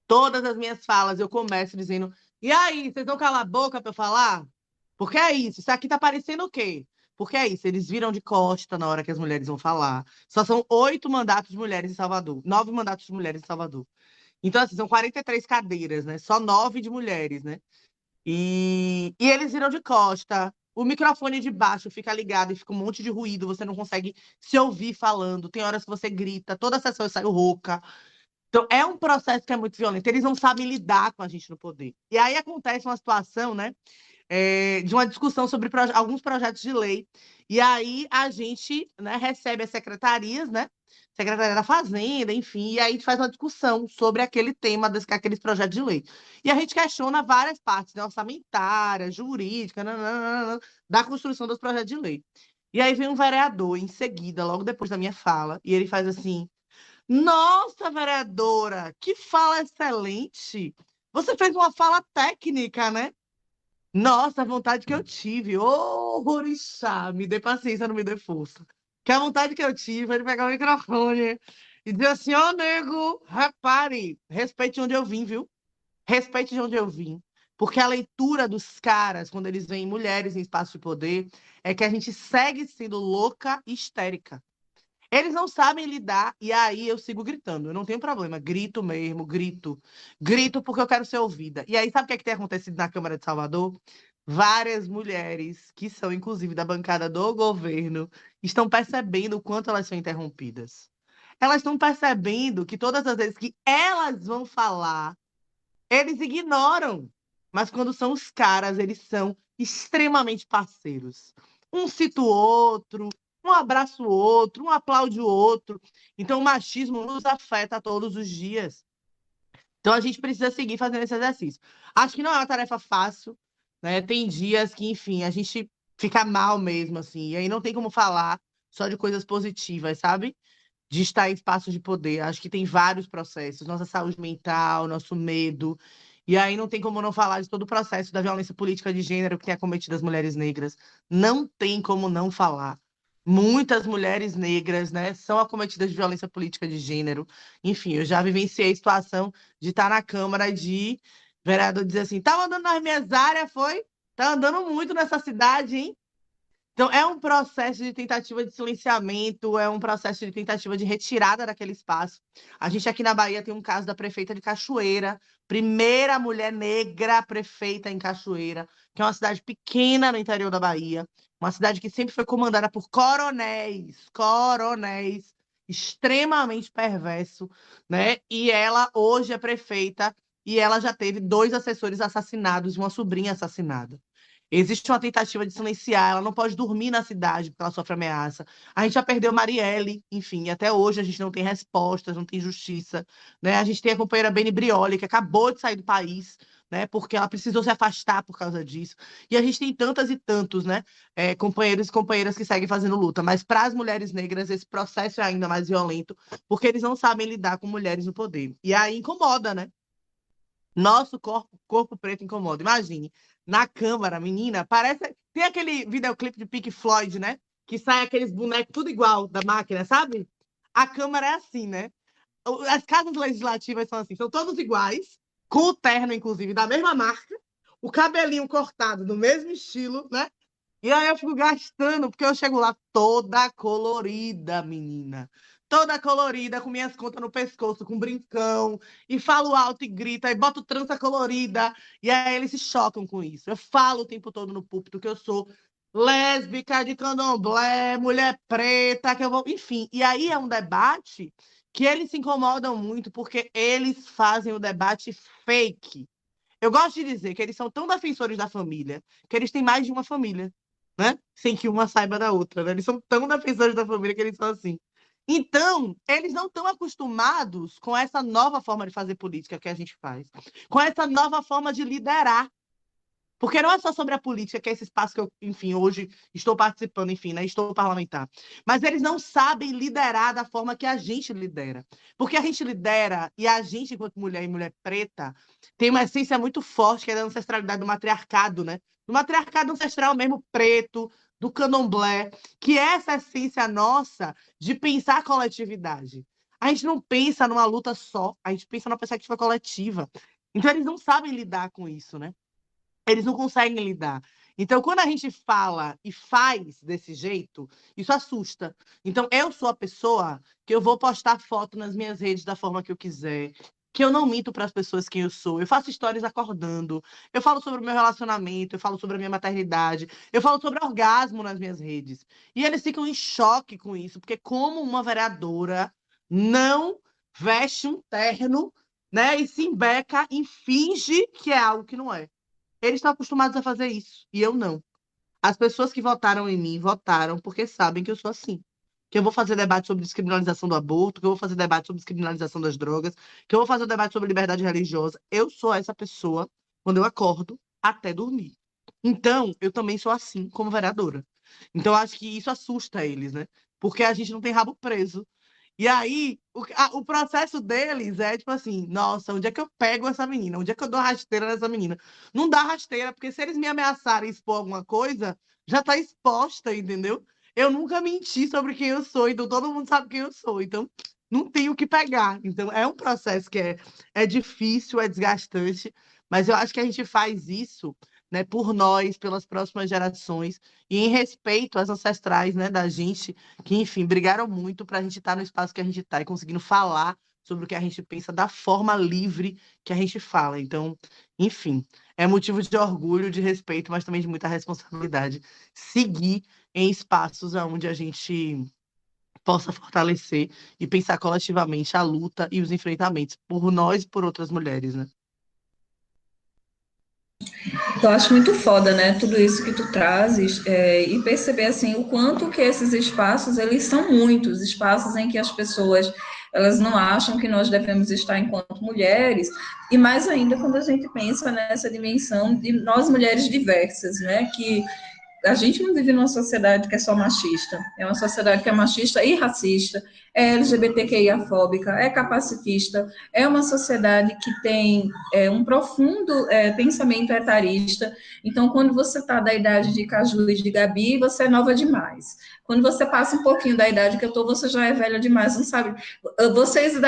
Todas as minhas falas eu começo dizendo: e aí, vocês vão calar a boca para eu falar? Porque é isso. Isso aqui tá parecendo o quê? Porque é isso, eles viram de costa na hora que as mulheres vão falar. Só são 8 mandatos de mulheres em Salvador, 9 mandatos de mulheres em Salvador. Então, assim, são 43 cadeiras, né? Só 9 de mulheres, né? E eles viram de costa. O microfone de baixo fica ligado e fica um monte de ruído, você não consegue se ouvir falando. Tem horas que você grita, toda a sessão eu saio rouca. Então, é um processo que é muito violento. Eles não sabem lidar com a gente no poder. E aí acontece uma situação, né? De uma discussão sobre alguns projetos de lei. E aí a gente, né, recebe as secretarias, né? Secretaria da Fazenda, enfim, e aí a gente faz uma discussão sobre aquele tema, aqueles projetos de lei. E a gente questiona várias partes, né, orçamentária, jurídica, nananana, da construção dos projetos de lei. E aí vem um vereador em seguida, logo depois da minha fala, e ele faz assim: Nossa, vereadora, que fala excelente! Você fez uma fala técnica, né? Nossa, a vontade que eu tive. Ô, orixá, me dê paciência, não me dê força. Que a vontade que eu tive foi de pegar o microfone e dizer assim: Ô, nego, repare, respeite onde eu vim, viu? Respeite de onde eu vim. Porque a leitura dos caras, quando eles veem mulheres em espaço de poder, é que a gente segue sendo louca e histérica. Eles não sabem lidar, e aí eu sigo gritando. Eu não tenho problema, grito mesmo, grito. Grito porque eu quero ser ouvida. E aí, sabe o que é que tem acontecido na Câmara de Salvador? Várias mulheres, que são inclusive da bancada do governo, estão percebendo o quanto elas são interrompidas. Elas estão percebendo que todas as vezes que elas vão falar, eles ignoram. Mas quando são os caras, eles são extremamente parceiros. Um cita o outro, um abraça o outro, um aplaude o outro. Então, o machismo nos afeta todos os dias. Então, a gente precisa seguir fazendo esse exercício. Acho que não é uma tarefa fácil, né? Tem dias que, enfim, a gente fica mal mesmo, assim, e aí não tem como falar só de coisas positivas, sabe? De estar em espaços de poder. Acho que tem vários processos, nossa saúde mental, nosso medo. E aí não tem como não falar de todo o processo da violência política de gênero que é cometida às mulheres negras. Não tem como não falar. Muitas mulheres negras, né, são acometidas de violência política de gênero. Enfim, eu já vivenciei a situação de estar na Câmara de vereador dizer assim: tá andando nas minhas áreas, foi? Tá andando muito nessa cidade, hein? Então, é um processo de tentativa de silenciamento, é um processo de tentativa de retirada daquele espaço. A gente aqui na Bahia tem um caso da prefeita de Cachoeira, primeira mulher negra prefeita em Cachoeira, que é uma cidade pequena no interior da Bahia, uma cidade que sempre foi comandada por coronéis, extremamente perverso, né? E ela hoje é prefeita e ela já teve 2 assessores assassinados e uma sobrinha assassinada. Existe uma tentativa de silenciar, ela não pode dormir na cidade porque ela sofre ameaça. A gente já perdeu Marielle, enfim, até hoje a gente não tem respostas, não tem justiça, né? A gente tem a companheira Beni Brioli, que acabou de sair do país, né? Porque ela precisou se afastar por causa disso. E a gente tem tantas e tantos, né? Companheiros e companheiras que seguem fazendo luta. Mas para as mulheres negras, esse processo é ainda mais violento, porque eles não sabem lidar com mulheres no poder. E aí incomoda, né? Nosso corpo preto incomoda. Imagine, na Câmara, menina, parece. Tem aquele videoclipe de Pink Floyd, né? Que sai aqueles bonecos tudo igual da máquina, sabe? A Câmara é assim, né? As casas legislativas são assim, são todos iguais, com o terno, inclusive, da mesma marca, o cabelinho cortado no mesmo estilo, né? E aí eu fico gastando, porque eu chego lá toda colorida, menina. Toda colorida, com minhas contas no pescoço, com brincão, e falo alto e grito, aí boto trança colorida, e aí eles se chocam com isso. Eu falo o tempo todo no púlpito que eu sou lésbica, de candomblé, mulher preta, que eu vou. Enfim, e aí é um debate que eles se incomodam muito, porque eles fazem o debate fake. Eu gosto de dizer que eles são tão defensores da família que eles têm mais de uma família, né? Sem que uma saiba da outra, né? Eles são tão defensores da família que eles são assim. Então, eles não estão acostumados com essa nova forma de fazer política que a gente faz, com essa nova forma de liderar. Porque não é só sobre a política, que é esse espaço que eu, enfim, hoje estou participando, enfim, né? Estou parlamentar. Mas eles não sabem liderar da forma que a gente lidera. Porque a gente lidera, e a gente, enquanto mulher e mulher preta, tem uma essência muito forte, que é da ancestralidade do matriarcado, né? Do matriarcado ancestral mesmo, preto, do candomblé, que é essa essência nossa de pensar coletividade. A gente não pensa numa luta só, a gente pensa numa perspectiva coletiva. Então, eles não sabem lidar com isso, né? Eles não conseguem lidar. Então, quando a gente fala e faz desse jeito, isso assusta. Então, eu sou a pessoa que eu vou postar foto nas minhas redes da forma que eu quiser, que eu não minto para as pessoas quem eu sou. Eu faço histórias acordando, eu falo sobre o meu relacionamento, eu falo sobre a minha maternidade, eu falo sobre orgasmo nas minhas redes. E eles ficam em choque com isso, porque como uma vereadora não veste um terno, né, e se embeca e finge que é algo que não é. Eles estão acostumados a fazer isso, e eu não. As pessoas que votaram em mim votaram porque sabem que eu sou assim. Que eu vou fazer debate sobre descriminalização do aborto, que eu vou fazer debate sobre descriminalização das drogas, que eu vou fazer debate sobre liberdade religiosa. Eu sou essa pessoa quando eu acordo até dormir. Então, eu também sou assim como vereadora. Então, eu acho que isso assusta eles, né? Porque a gente não tem rabo preso. E aí, o processo deles é tipo assim: nossa, onde é que eu pego essa menina? Onde é que eu dou rasteira nessa menina? Não dá rasteira, porque se eles me ameaçarem expor alguma coisa, já tá exposta, entendeu? Eu nunca menti sobre quem eu sou, então todo mundo sabe quem eu sou. Então, não tem o que pegar. Então, é um processo que é difícil, é desgastante, mas eu acho que a gente faz isso, né, por nós, pelas próximas gerações, e em respeito às ancestrais, né, da gente que, enfim, brigaram muito para a gente estar no espaço que a gente está e conseguindo falar sobre o que a gente pensa da forma livre que a gente fala. Então, enfim, é motivo de orgulho, de respeito, mas também de muita responsabilidade seguir em espaços onde a gente possa fortalecer e pensar coletivamente a luta e os enfrentamentos por nós e por outras mulheres, né? Eu acho muito foda, né, tudo isso que tu trazes, e perceber, assim, o quanto que esses espaços, eles são muitos, espaços em que as pessoas, elas não acham que nós devemos estar enquanto mulheres, e mais ainda quando a gente pensa nessa dimensão de nós mulheres diversas, né, que a gente não vive numa sociedade que é só machista, é uma sociedade que é machista e racista, é LGBTQIA-fóbica, é capacitista, é uma sociedade que tem um profundo pensamento etarista. Então, quando você está da idade de Caju e de Gabi, você é nova demais. Quando você passa um pouquinho da idade que eu estou, você já é velha demais, não sabe. Vocês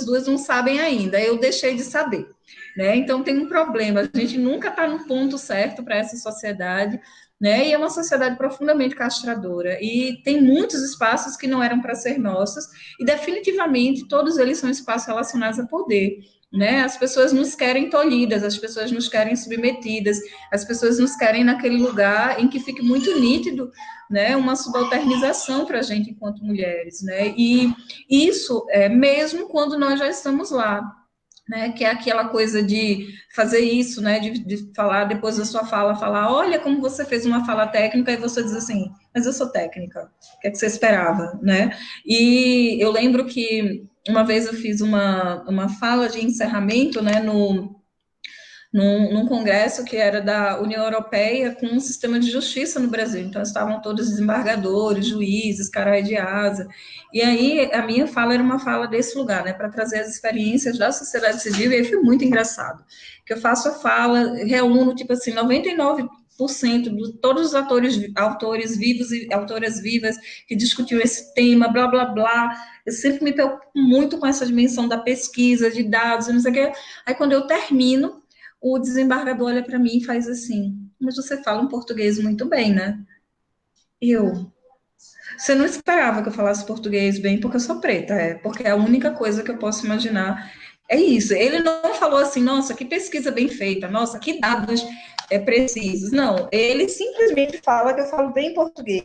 duas não sabem ainda, eu deixei de saber. Né? Então, tem um problema, a gente nunca está no ponto certo para essa sociedade, né? E é uma sociedade profundamente castradora, e tem muitos espaços que não eram para ser nossos, e definitivamente todos eles são espaços relacionados a poder, né? As pessoas nos querem tolhidas, as pessoas nos querem submetidas, as pessoas nos querem naquele lugar em que fique muito nítido, né, uma subalternização para a gente enquanto mulheres, né? E isso é mesmo quando nós já estamos lá, né, que é aquela coisa de fazer isso, né, de falar depois da sua fala, falar, olha como você fez uma fala técnica, e você diz assim, mas eu sou técnica, o que é que você esperava, né? E eu lembro que uma vez eu fiz uma fala de encerramento, né, num congresso que era da União Europeia com um sistema de justiça no Brasil. Então, estavam todos desembargadores, juízes, carai de asa. E aí, a minha fala era uma fala desse lugar, né, para trazer as experiências da sociedade civil, e aí foi muito engraçado, que eu faço a fala, reúno, tipo assim, 99% de todos os autores vivos e autoras vivas que discutiram esse tema, blá, blá, blá. Eu sempre me preocupo muito com essa dimensão da pesquisa, de dados, não sei o quê. Aí, quando eu termino, o desembargador olha para mim e faz assim, mas você fala um português muito bem, né? Você não esperava que eu falasse português bem porque eu sou preta, porque é a única coisa que eu posso imaginar é isso. Ele não falou assim, nossa, que pesquisa bem feita, nossa, que dados precisos. Não, ele simplesmente fala que eu falo bem português.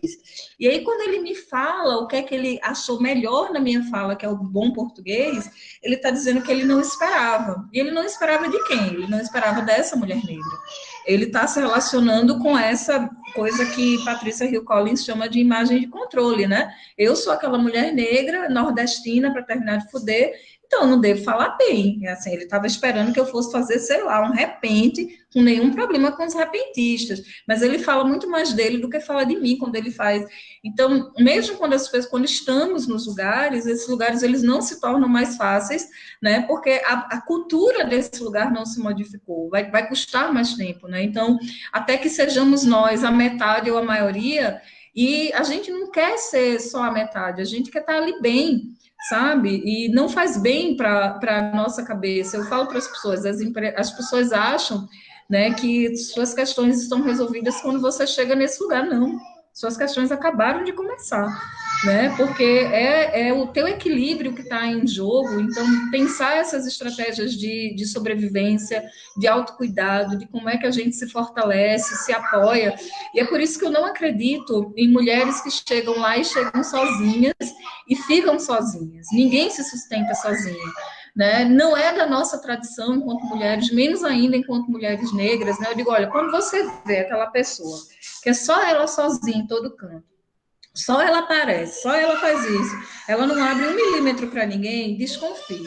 E aí, quando ele me fala o que é que ele achou melhor na minha fala, que é o bom português, ele está dizendo que ele não esperava. E ele não esperava de quem? Ele não esperava dessa mulher negra. Ele está se relacionando com essa coisa que Patrícia Hill Collins chama de imagem de controle, né? Eu sou aquela mulher negra, nordestina, para terminar de fuder, então eu não devo falar bem. Assim, ele estava esperando que eu fosse fazer, sei lá, um repente, com nenhum problema com os repentistas. Mas ele fala muito mais dele do que fala de mim quando ele faz. Então, mesmo quando quando estamos nos lugares, esses lugares eles não se tornam mais fáceis, né? Porque a cultura desse lugar não se modificou. Vai custar mais tempo, né? Então, até que sejamos nós a metade ou a maioria, e a gente não quer ser só a metade, a gente quer estar ali bem, sabe? E não faz bem para a nossa cabeça. Eu falo para as pessoas, as pessoas acham, né, que suas questões estão resolvidas quando você chega nesse lugar. Não, suas questões acabaram de começar, né? Porque é o teu equilíbrio que está em jogo. Então, pensar essas estratégias de sobrevivência, de autocuidado, de como é que a gente se fortalece, se apoia. E é por isso que eu não acredito em mulheres que chegam lá e chegam sozinhas e ficam sozinhas. Ninguém se sustenta sozinha. Né? Não é da nossa tradição enquanto mulheres, menos ainda enquanto mulheres negras, né? Eu digo, olha, quando você vê aquela pessoa que é só ela sozinha em todo canto, só ela aparece, só ela faz isso, ela não abre 1 milímetro para ninguém, desconfie.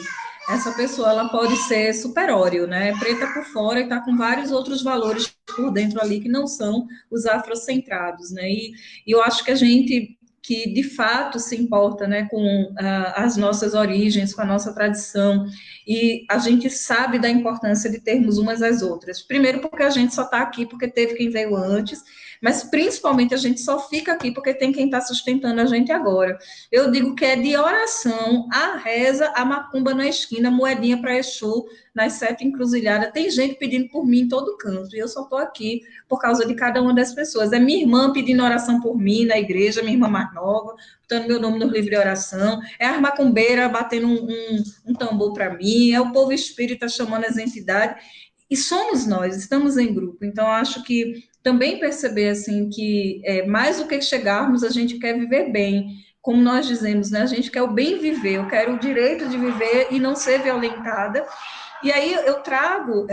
Essa pessoa, ela pode ser superior, né? Preta por fora e tá com vários outros valores por dentro ali que não são os afrocentrados, né? E eu acho que a gente que de fato se importa, né, com as nossas origens, com a nossa tradição, e a gente sabe da importância de termos umas às outras. Primeiro porque a gente só está aqui porque teve quem veio antes, mas principalmente a gente só fica aqui porque tem quem está sustentando a gente agora. Eu digo que é de oração, a reza, a macumba na esquina, moedinha para Exu, nas 7 encruzilhadas, tem gente pedindo por mim em todo canto, e eu só estou aqui por causa de cada uma das pessoas. É minha irmã pedindo oração por mim na igreja, minha irmã mais nova, botando meu nome no livro de oração, é a macumbeira batendo um tambor para mim, é o povo espírita chamando as entidades, e somos nós, estamos em grupo. Então, acho que também perceber, assim, que mais do que chegarmos, a gente quer viver bem, como nós dizemos, né? A gente quer o bem viver, eu quero o direito de viver e não ser violentada. E aí eu trago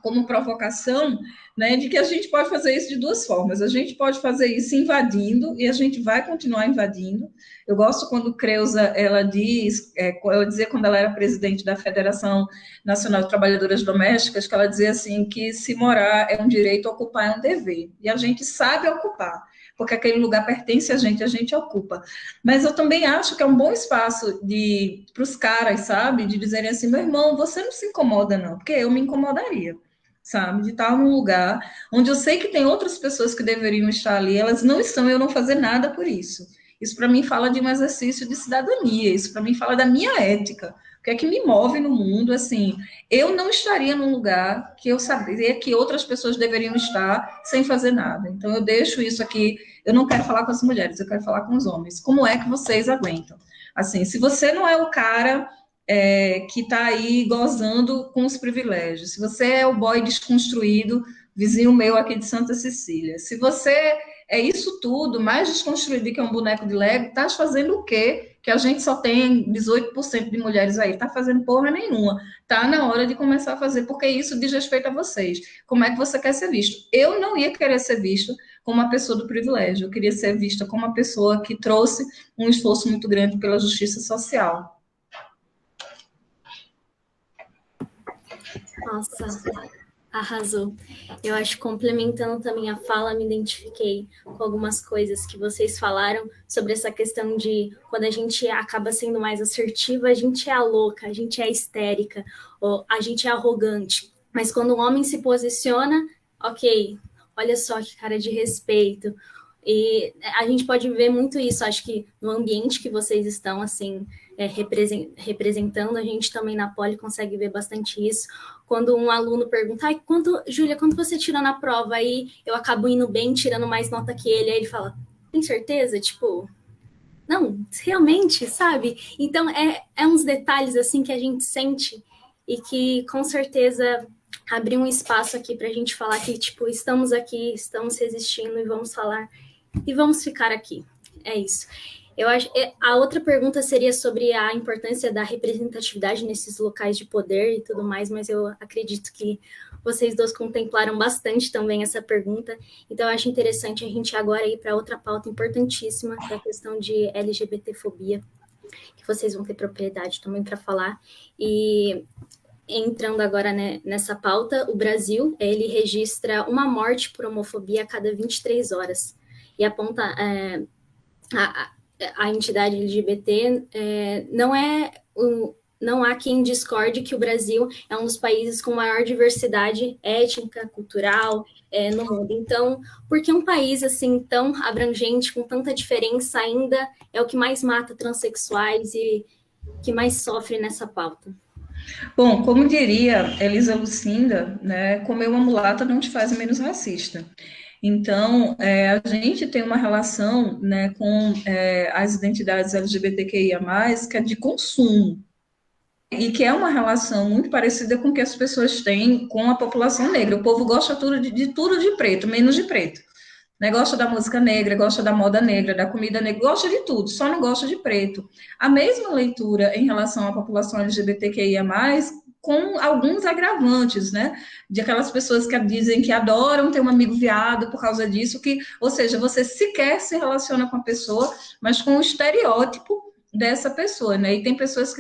como provocação, né, de que a gente pode fazer isso de duas formas. A gente pode fazer isso invadindo, e a gente vai continuar invadindo. Eu gosto quando Creuza, ela dizia quando ela era presidente da Federação Nacional de Trabalhadoras Domésticas, que ela dizia assim, que se morar é um direito, ocupar é um dever. E a gente sabe ocupar, porque aquele lugar pertence a gente ocupa. Mas eu também acho que é um bom espaço para os caras, sabe, de dizerem assim, meu irmão, você não se incomoda não, porque eu me incomodaria, sabe, de estar num lugar onde eu sei que tem outras pessoas que deveriam estar ali, elas não estão, eu não fazer nada por isso. Isso para mim fala de um exercício de cidadania, isso para mim fala da minha ética, o que é que me move no mundo, assim, eu não estaria num lugar que eu sabia que outras pessoas deveriam estar sem fazer nada. Então eu deixo isso aqui, eu não quero falar com as mulheres, eu quero falar com os homens. Como é que vocês aguentam? Assim, se você não é o cara que está aí gozando com os privilégios, se você é o boy desconstruído, vizinho meu aqui de Santa Cecília, se você é isso tudo, mais desconstruído que um boneco de Lego, tá fazendo o quê? Que a gente só tem 18% de mulheres aí, tá fazendo porra nenhuma. Tá na hora de começar a fazer, porque isso diz respeito a vocês. Como é que você quer ser visto? Eu não ia querer ser visto como uma pessoa do privilégio, eu queria ser vista como uma pessoa que trouxe um esforço muito grande pela justiça social. Nossa, arrasou. Eu acho que complementando também a fala, me identifiquei com algumas coisas que vocês falaram sobre essa questão de quando a gente acaba sendo mais assertiva, a gente é a louca, a gente é histérica, ou a gente é arrogante. Mas quando um homem se posiciona, ok, olha só que cara de respeito. E a gente pode ver muito isso, acho que no ambiente que vocês estão, assim, representando, a gente também na Poli consegue ver bastante isso. Quando um aluno pergunta, Júlia, quanto você tirou na prova? Aí eu acabo indo bem, tirando mais nota que ele. Aí ele fala, tem certeza? Tipo, não, realmente, sabe? Então, é uns detalhes, assim, que a gente sente e que, com certeza, abriu um espaço aqui para a gente falar que, tipo, estamos aqui, estamos resistindo e vamos falar e vamos ficar aqui. É isso. Eu acho. A outra pergunta seria sobre a importância da representatividade nesses locais de poder e tudo mais, mas eu acredito que vocês dois contemplaram bastante também essa pergunta. Então, eu acho interessante a gente agora ir para outra pauta importantíssima, que é a questão de LGBTfobia, que vocês vão ter propriedade também para falar. E entrando agora, né, nessa pauta, o Brasil, ele registra uma morte por homofobia a cada 23 horas. E aponta a entidade LGBT, não há quem discorde que o Brasil é um dos países com maior diversidade étnica, cultural no mundo. Então, por que um país assim tão abrangente, com tanta diferença, ainda é o que mais mata transexuais e que mais sofre nessa pauta? Bom, como diria Elisa Lucinda, né, comer uma mulata não te faz menos racista. Então, a gente tem uma relação, né, com as identidades LGBTQIA+, que é de consumo, e que é uma relação muito parecida com o que as pessoas têm com a população negra. O povo gosta de tudo de preto, menos de preto. Né? Gosta da música negra, gosta da moda negra, da comida negra, gosta de tudo, só não gosta de preto. A mesma leitura em relação à população LGBTQIA+, com alguns agravantes, né? De aquelas pessoas que dizem que adoram ter um amigo viado por causa disso, ou seja, você sequer se relaciona com a pessoa, mas com o estereótipo dessa pessoa, né? E tem pessoas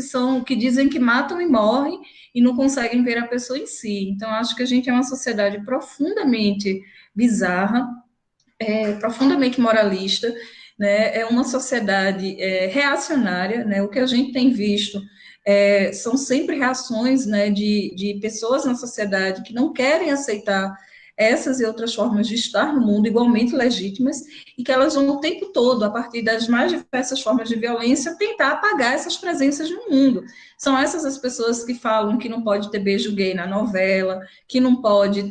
que dizem que matam e morrem e não conseguem ver a pessoa em si. Então, acho que a gente é uma sociedade profundamente bizarra, profundamente moralista, né? É uma sociedade reacionária, né? O que a gente tem visto são sempre reações, né, de pessoas na sociedade que não querem aceitar essas e outras formas de estar no mundo igualmente legítimas e que elas vão o tempo todo, a partir das mais diversas formas de violência, tentar apagar essas presenças no mundo. São essas as pessoas que falam que não pode ter beijo gay na novela, que não pode,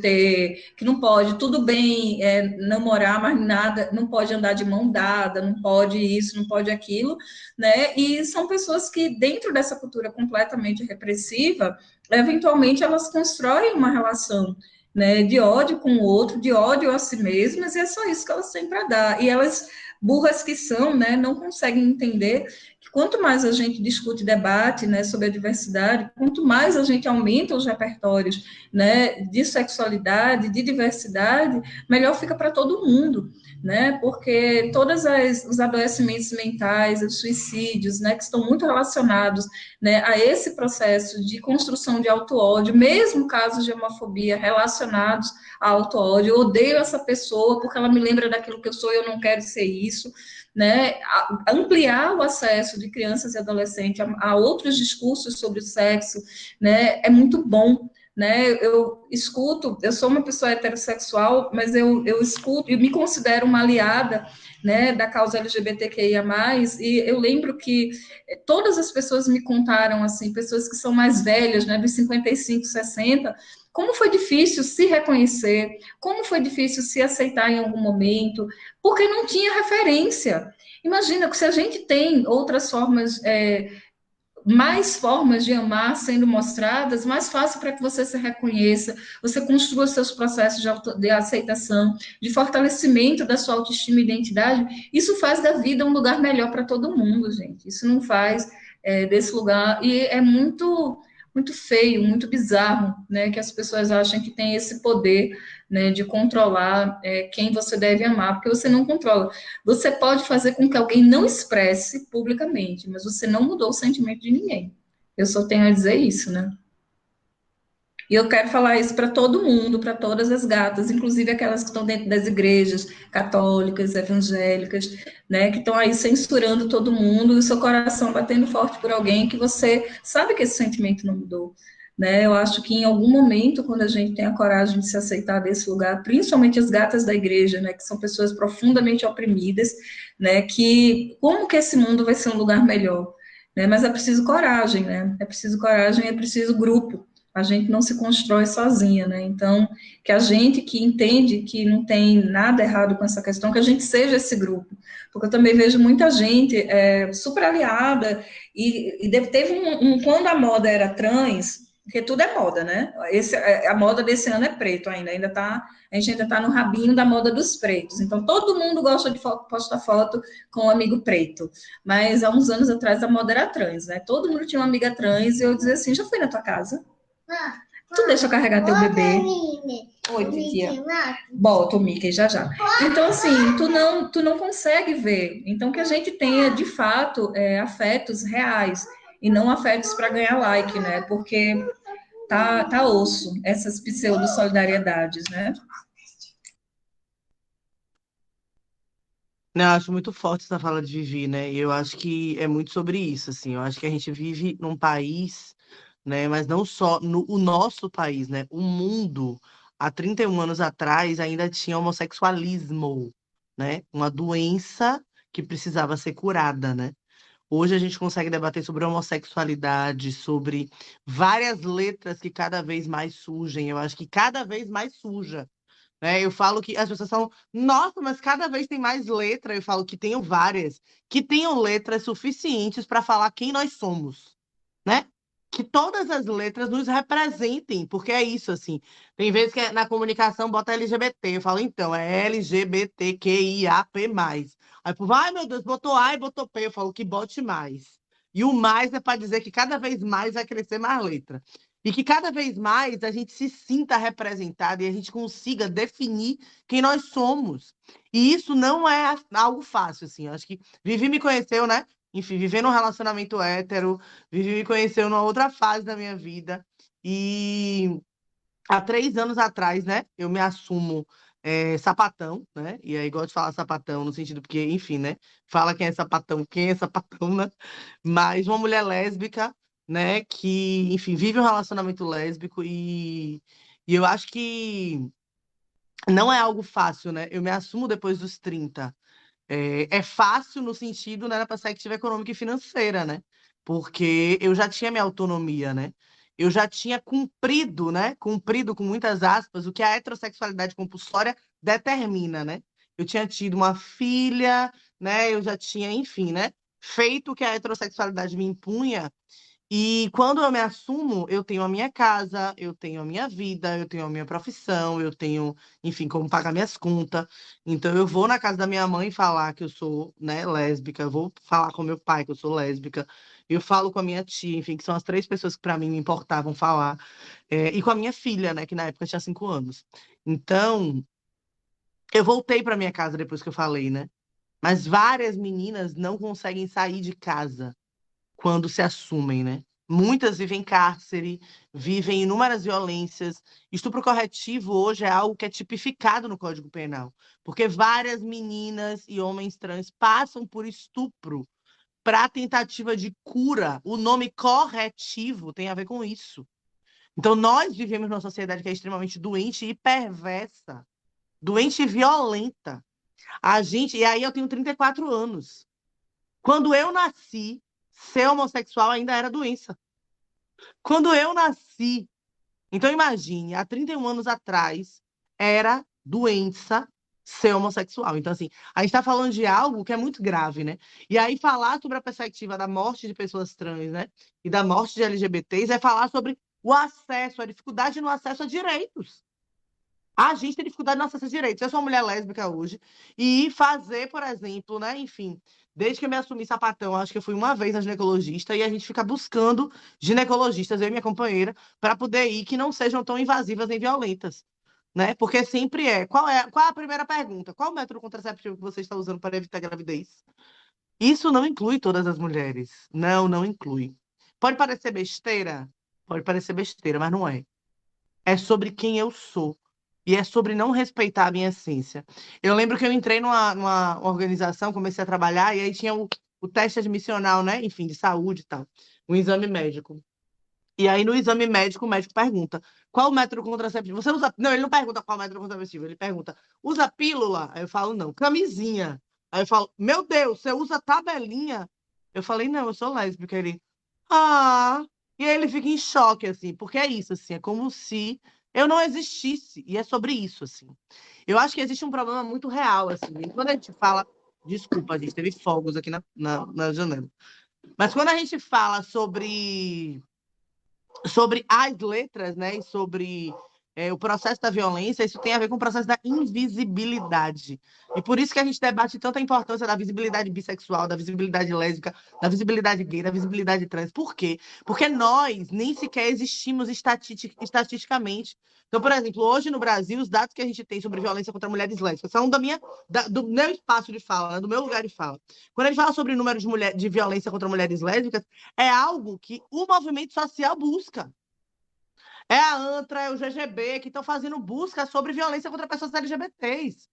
tudo bem namorar, mas nada, não pode andar de mão dada, não pode isso, não pode aquilo, né? E são pessoas que, dentro dessa cultura completamente repressiva, eventualmente elas constroem uma relação, né, de ódio com o outro, de ódio a si mesmas, e é só isso que elas têm para dar. E elas burras que são, né, não conseguem entender que quanto mais a gente discute e debate, né, sobre a diversidade, quanto mais a gente aumenta os repertórios, né, de sexualidade, de diversidade, melhor fica para todo mundo, né, porque todos os adoecimentos mentais, os suicídios, né, que estão muito relacionados, né, a esse processo de construção de auto-ódio, mesmo casos de homofobia relacionados a auto-ódio, eu odeio essa pessoa porque ela me lembra daquilo que eu sou e eu não quero ser isso, né, ampliar o acesso de crianças e adolescentes a outros discursos sobre o sexo, né, é muito bom, né, eu escuto, eu sou uma pessoa heterossexual, mas eu escuto e me considero uma aliada, né, da causa LGBTQIA+, e eu lembro que todas as pessoas me contaram, assim, pessoas que são mais velhas, né, dos 55, 60, como foi difícil se reconhecer, como foi difícil se aceitar em algum momento, porque não tinha referência. Imagina que se a gente tem outras formas, mais formas de amar sendo mostradas, mais fácil para que você se reconheça, você construa seus processos de aceitação, de fortalecimento da sua autoestima e identidade. Isso faz da vida um lugar melhor para todo mundo, gente. Isso não faz desse lugar. E é muito, muito feio, muito bizarro, né, que as pessoas acham que tem esse poder, né, de controlar quem você deve amar, porque você não controla. Você pode fazer com que alguém não expresse publicamente, mas você não mudou o sentimento de ninguém. Eu só tenho a dizer isso, né? E eu quero falar isso para todo mundo, para todas as gatas, inclusive aquelas que estão dentro das igrejas católicas, evangélicas, né, que estão aí censurando todo mundo, e o seu coração batendo forte por alguém que você sabe que esse sentimento não mudou. Né, eu acho que em algum momento, quando a gente tem a coragem de se aceitar desse lugar, principalmente as gatas da igreja, né, que são pessoas profundamente oprimidas, né, que como que esse mundo vai ser um lugar melhor? Né, mas é preciso coragem, né? É preciso coragem, é preciso grupo. A gente não se constrói sozinha, né? Então, que a gente que entende que não tem nada errado com essa questão, que a gente seja esse grupo. Porque eu também vejo muita gente super aliada, teve quando a moda era trans, porque tudo é moda, né? A moda desse ano é preto ainda tá, a gente ainda está no rabinho da moda dos pretos. Então, todo mundo gosta de postar foto com um amigo preto. Mas, há uns anos atrás, a moda era trans, né? Todo mundo tinha uma amiga trans, e eu dizia assim, já fui na tua casa? Tu deixa eu carregar teu bebê? Oi, titia. Bota o Mickey já já. Então, assim, tu não consegue ver. Então, que a gente tenha, de fato, afetos reais, e não afetos para ganhar like, né? Porque tá osso essas pseudo-solidariedades, né? Não, eu acho muito forte essa fala de Vivi, né? E eu acho que é muito sobre isso, assim. Eu acho que a gente vive num país, né? Mas não só no o nosso país, né? O mundo, há 31 anos atrás, ainda tinha homossexualismo, né? Uma doença que precisava ser curada, né? Hoje a gente consegue debater sobre homossexualidade, sobre várias letras que cada vez mais surgem. Eu acho que cada vez mais suja, né? Eu falo que as pessoas falam, nossa, mas cada vez tem mais letra. Eu falo que tenho várias, que tenham letras suficientes para falar quem nós somos, né? Que todas as letras nos representem, porque é isso, assim. Tem vezes que na comunicação bota LGBT, eu falo, então, é LGBTQIAP+. Aí o povo, ai meu Deus, botou A e botou P, eu falo que bote mais. E o mais é para dizer que cada vez mais vai crescer mais letra. E que cada vez mais a gente se sinta representado e a gente consiga definir quem nós somos. E isso não é algo fácil, assim. Eu acho que Vivi me conheceu, né? Enfim, vivendo um relacionamento hétero, Vivi me conheceu numa outra fase da minha vida. E há 3 anos atrás, né? Eu me assumo sapatão, né? E aí gosto de falar sapatão no sentido porque, enfim, né? Fala quem é sapatão, né? Mas uma mulher lésbica, né? Que, enfim, vive um relacionamento lésbico e eu acho que não é algo fácil, né? Eu me assumo depois dos 30. É fácil no sentido, né, da perspectiva econômica e financeira, né? Porque eu já tinha minha autonomia, né? Eu já tinha cumprido, né? Cumprido com muitas aspas o que a heterossexualidade compulsória determina, né? Eu tinha tido uma filha, né? Eu já tinha, enfim, né? Feito o que a heterossexualidade me impunha E quando eu me assumo, eu tenho a minha casa, eu tenho a minha vida, eu tenho a minha profissão, eu tenho, enfim, como pagar minhas contas. Então eu vou na casa da minha mãe falar que eu sou, né, lésbica, eu vou falar com meu pai que eu sou lésbica, eu falo com a minha tia, enfim, que são as três pessoas que para mim me importavam falar, e com a minha filha, né, que na época tinha 5 anos. Então, eu voltei para minha casa depois que eu falei, né? Mas várias meninas não conseguem sair de casa quando se assumem, né? Muitas vivem cárcere, vivem inúmeras violências. Estupro corretivo hoje é algo que é tipificado no Código Penal, porque várias meninas e homens trans passam por estupro para tentativa de cura. O nome corretivo tem a ver com isso. Então, nós vivemos numa sociedade que é extremamente doente e perversa, doente e violenta. E aí eu tenho 34 anos. Quando eu nasci, ser homossexual ainda era doença. Quando eu nasci, então imagine, há 31 anos atrás, era doença ser homossexual. Então, assim, a gente está falando de algo que é muito grave, né? E aí, falar sobre a perspectiva da morte de pessoas trans, né? E da morte de LGBTs é falar sobre o acesso, a dificuldade no acesso a direitos. A gente tem dificuldade no acesso a direitos. Eu sou uma mulher lésbica hoje, e fazer, por exemplo, né? Enfim, desde que eu me assumi sapatão, acho que eu fui uma vez na ginecologista, e a gente fica buscando ginecologistas, eu e minha companheira, para poder ir que não sejam tão invasivas nem violentas, né? Porque sempre é. Qual é a primeira pergunta? Qual o método contraceptivo que você está usando para evitar gravidez? Isso não inclui todas as mulheres. Não, não inclui. Pode parecer besteira? Pode parecer besteira, mas não é. É sobre quem eu sou. E é sobre não respeitar a minha essência. Eu lembro que eu entrei numa organização, comecei a trabalhar, e aí tinha o teste admissional, né? Enfim, de saúde e tal. Um exame médico. E aí, no exame médico, o médico pergunta: qual o método contraceptivo? Você usa. Não, ele não pergunta qual o método contraceptivo, ele pergunta: usa pílula? Aí eu falo: não. Camisinha? Aí eu falo: meu Deus, você usa tabelinha? Eu falei: não, eu sou lésbica. Ele: ah. E aí ele fica em choque, assim, porque é isso, assim, é como se eu não existisse. E é sobre isso, assim. Eu acho que existe um problema muito real, assim. E quando a gente fala. Desculpa, a gente teve fogos aqui na janela. Mas quando a gente fala sobre as letras, né, e sobre o processo da violência, isso tem a ver com o processo da invisibilidade. E por isso que a gente debate tanta importância da visibilidade bissexual, da visibilidade lésbica, da visibilidade gay, da visibilidade trans. Por quê? Porque nós nem sequer existimos estatisticamente. Então, por exemplo, hoje no Brasil, os dados que a gente tem sobre violência contra mulheres lésbicas são do meu espaço de fala, né, do meu lugar de fala. Quando a gente fala sobre números de violência contra mulheres lésbicas, é algo que o movimento social busca. É a ANTRA, é o GGB, que estão fazendo busca sobre violência contra pessoas LGBTs.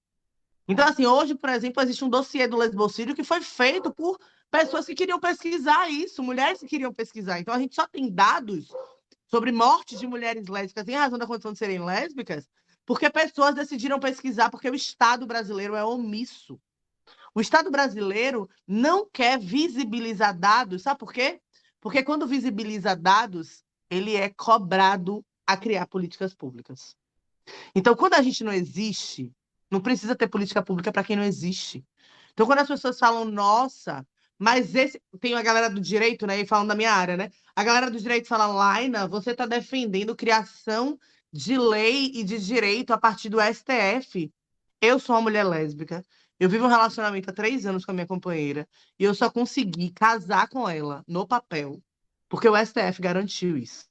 Então, assim, hoje, por exemplo, existe um dossiê do lesbocídio que foi feito por pessoas que queriam pesquisar isso, mulheres que queriam pesquisar. Então, a gente só tem dados sobre mortes de mulheres lésbicas em razão da condição de serem lésbicas, porque pessoas decidiram pesquisar, porque o Estado brasileiro é omisso. O Estado brasileiro não quer visibilizar dados, sabe por quê? Porque quando visibiliza dados, ele é cobrado a criar políticas públicas. Então, quando a gente não existe, não precisa ter política pública para quem não existe. Então, quando as pessoas falam, nossa, mas esse. Tem a galera do direito, né? E falando da minha área, né? A galera do direito fala, Laina, você está defendendo criação de lei e de direito a partir do STF. Eu sou uma mulher lésbica. Eu vivo um relacionamento há 3 anos com a minha companheira. E eu só consegui casar com ela no papel, porque o STF garantiu isso.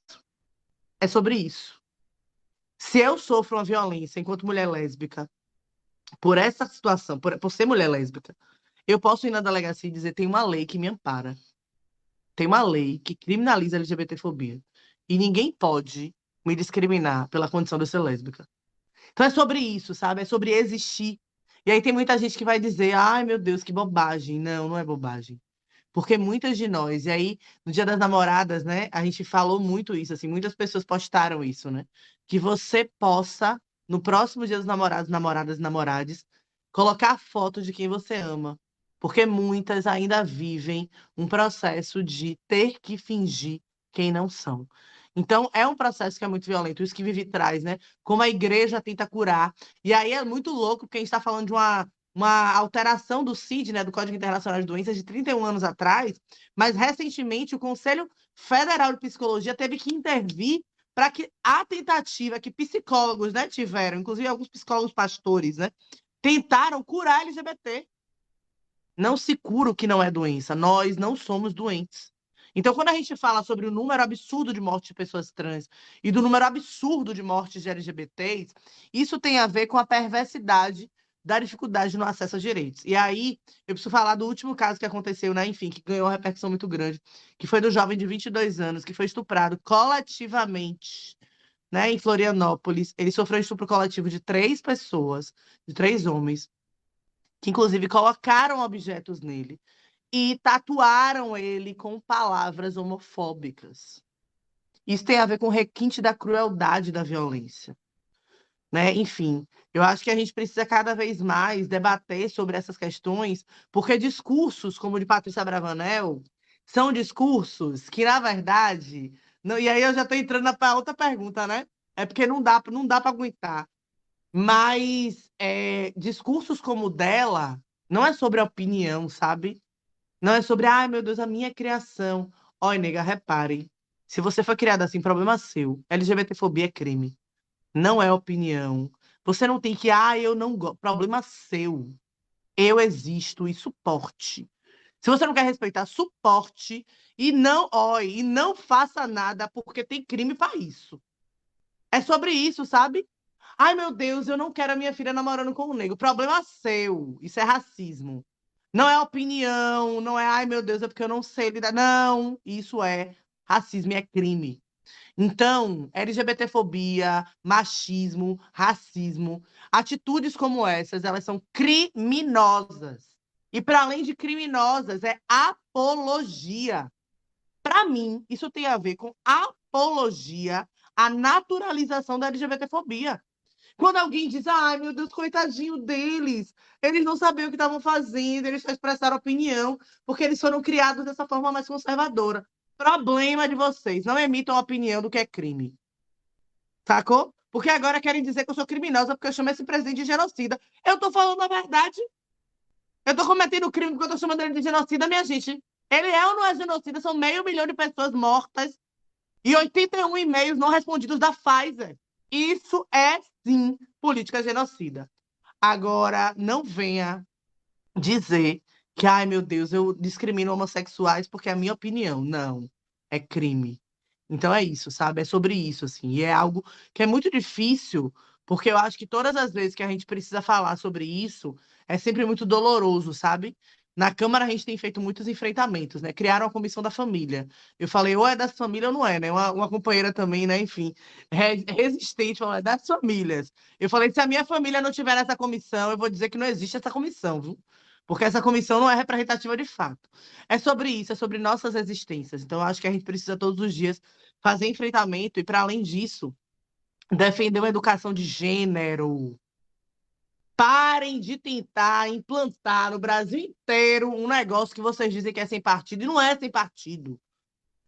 É sobre isso. Se eu sofro uma violência enquanto mulher lésbica, por essa situação, por ser mulher lésbica, eu posso ir na delegacia e dizer: tem uma lei que me ampara. Tem uma lei que criminaliza a LGBTfobia. E ninguém pode me discriminar pela condição de eu ser lésbica. Então é sobre isso, sabe? É sobre existir. E aí tem muita gente que vai dizer: ai, meu Deus, que bobagem. Não, não é bobagem. Porque muitas de nós, e aí no Dia das Namoradas, né, a gente falou muito isso, assim, muitas pessoas postaram isso, né? Que você possa, no próximo Dia dos Namorados, namoradas e namorades, colocar foto de quem você ama. Porque muitas ainda vivem um processo de ter que fingir quem não são. Então, é um processo que é muito violento, isso que Vivi traz, né? Como a igreja tenta curar. E aí é muito louco, porque a gente está falando de uma alteração do CID, né, do Código Internacional de Doenças, de 31 anos atrás, mas recentemente o Conselho Federal de Psicologia teve que intervir para que a tentativa que psicólogos, né, tiveram, inclusive alguns psicólogos pastores, né, tentaram curar LGBT. Não se cura o que não é doença. Nós não somos doentes. Então, quando a gente fala sobre o número absurdo de mortes de pessoas trans e do número absurdo de mortes de LGBTs, isso tem a ver com a perversidade da dificuldade no acesso a direitos. E aí, eu preciso falar do último caso que aconteceu, né? Enfim, que ganhou uma repercussão muito grande, que foi do jovem de 22 anos, que foi estuprado coletivamente, né, em Florianópolis. Ele sofreu um estupro coletivo de 3 pessoas, de 3 homens, que inclusive colocaram objetos nele e tatuaram ele com palavras homofóbicas. Isso tem a ver com o requinte da crueldade da violência, né? Enfim, eu acho que a gente precisa cada vez mais debater sobre essas questões, porque discursos como o de Patrícia Bravanel são discursos que, na verdade, não... E aí eu já estou entrando para outra pergunta, né? É porque não dá para aguentar. Mas discursos como o dela não é sobre a opinião, sabe? Não é sobre, ai meu Deus, a minha criação. Olha, nega, reparem. Se você foi criada assim, problema seu. LGBTfobia é crime. Não é opinião. Você não tem que, eu não gosto. Problema seu. Eu existo e suporte. Se você não quer respeitar, suporte e não faça nada porque tem crime para isso. É sobre isso, sabe? Ai, meu Deus, eu não quero a minha filha namorando com um negro. Problema seu. Isso é racismo. Não é opinião, não é, ai, meu Deus, é porque eu não sei lidar. Não, isso é racismo e é crime. Então, LGBTfobia, machismo, racismo, atitudes como essas, elas são criminosas. E para além de criminosas, é apologia. Para mim, isso tem a ver com apologia à naturalização da LGBTfobia. Quando alguém diz, ai, meu Deus, coitadinho deles, eles não sabiam o que estavam fazendo, eles só expressaram opinião, porque eles foram criados dessa forma mais conservadora. Problema de vocês, não emitam opinião do que é crime. Sacou? Porque agora querem dizer que eu sou criminosa porque eu chamo esse presidente de genocida. Eu tô falando a verdade. Eu tô cometendo crime porque eu tô chamando ele de genocida, minha gente. Ele é ou não é genocida? São 500 mil de pessoas mortas e 81 e-mails não respondidos da Pfizer. Isso é, sim, política genocida. Agora, não venha dizer que, ai, meu Deus, eu discrimino homossexuais porque é a minha opinião. Não, é crime. Então é isso, sabe? É sobre isso, assim. E é algo que é muito difícil, porque eu acho que todas as vezes que a gente precisa falar sobre isso, é sempre muito doloroso, sabe? Na Câmara a gente tem feito muitos enfrentamentos, né? Criaram a comissão da família. Eu falei, ou é da família ou não é, né? Uma companheira também, né? Enfim, resistente, falou, é das famílias. Eu falei, se a minha família não tiver nessa comissão, eu vou dizer que não existe essa comissão, viu? Porque essa comissão não é representativa de fato. É sobre isso, é sobre nossas existências. Então, eu acho que a gente precisa todos os dias fazer enfrentamento e, para além disso, defender uma educação de gênero. Parem de tentar implantar no Brasil inteiro um negócio que vocês dizem que é sem partido, e não é sem partido.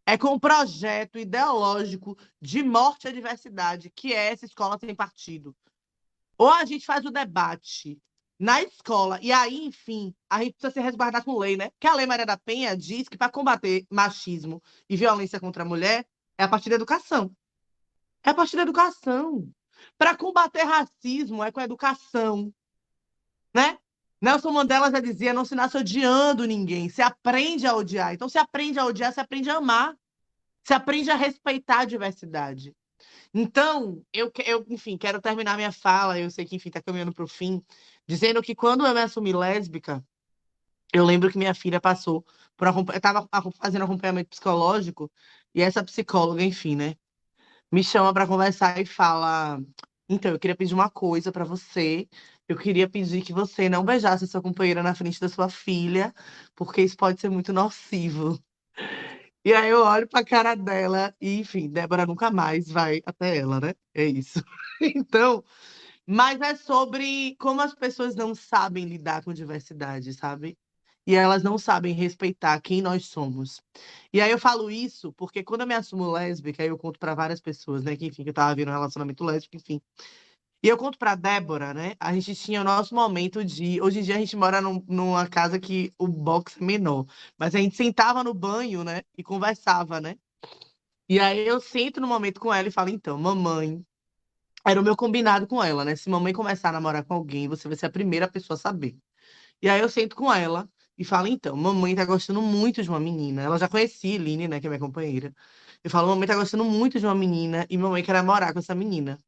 É com um projeto ideológico de morte à diversidade, que é essa escola sem partido. Ou a gente faz o debate na escola, e aí, enfim, a gente precisa se resguardar com lei, né? Porque a Lei Maria da Penha diz que para combater machismo e violência contra a mulher é a partir da educação. É a partir da educação. Para combater racismo é com a educação, né? Nelson Mandela já dizia, não se nasce odiando ninguém, se aprende a odiar. Então, se aprende a odiar, se aprende a amar, se aprende a respeitar a diversidade. Então, enfim, quero terminar minha fala, eu sei que, enfim, está caminhando para o fim, dizendo que quando eu me assumi lésbica, eu lembro que minha filha passou por eu estava fazendo acompanhamento psicológico, e essa psicóloga, enfim, né, me chama para conversar e fala, então, eu queria pedir uma coisa para você, eu queria pedir que você não beijasse a sua companheira na frente da sua filha, porque isso pode ser muito nocivo. E aí eu olho pra cara dela e, enfim, Débora nunca mais vai até ela, né? É isso. Então, mas é sobre como as pessoas não sabem lidar com diversidade, sabe? E elas não sabem respeitar quem nós somos. E aí eu falo isso porque quando eu me assumo lésbica, aí eu conto pra várias pessoas, né? Que, enfim, que eu tava vivendo um relacionamento lésbico, enfim. E eu conto pra Débora, né? A gente tinha o nosso momento de. Hoje em dia a gente mora numa casa que o box é menor. Mas a gente sentava no banho, né? E conversava, né? E aí eu sento no momento com ela e falo, então, mamãe, era o meu combinado com ela, né? Se mamãe começar a namorar com alguém, você vai ser a primeira pessoa a saber. E aí eu sento com ela e falo, então, mamãe tá gostando muito de uma menina. Ela já conhecia a Eline, né, que é minha companheira. Eu falo, mamãe tá gostando muito de uma menina e mamãe quer namorar com essa menina.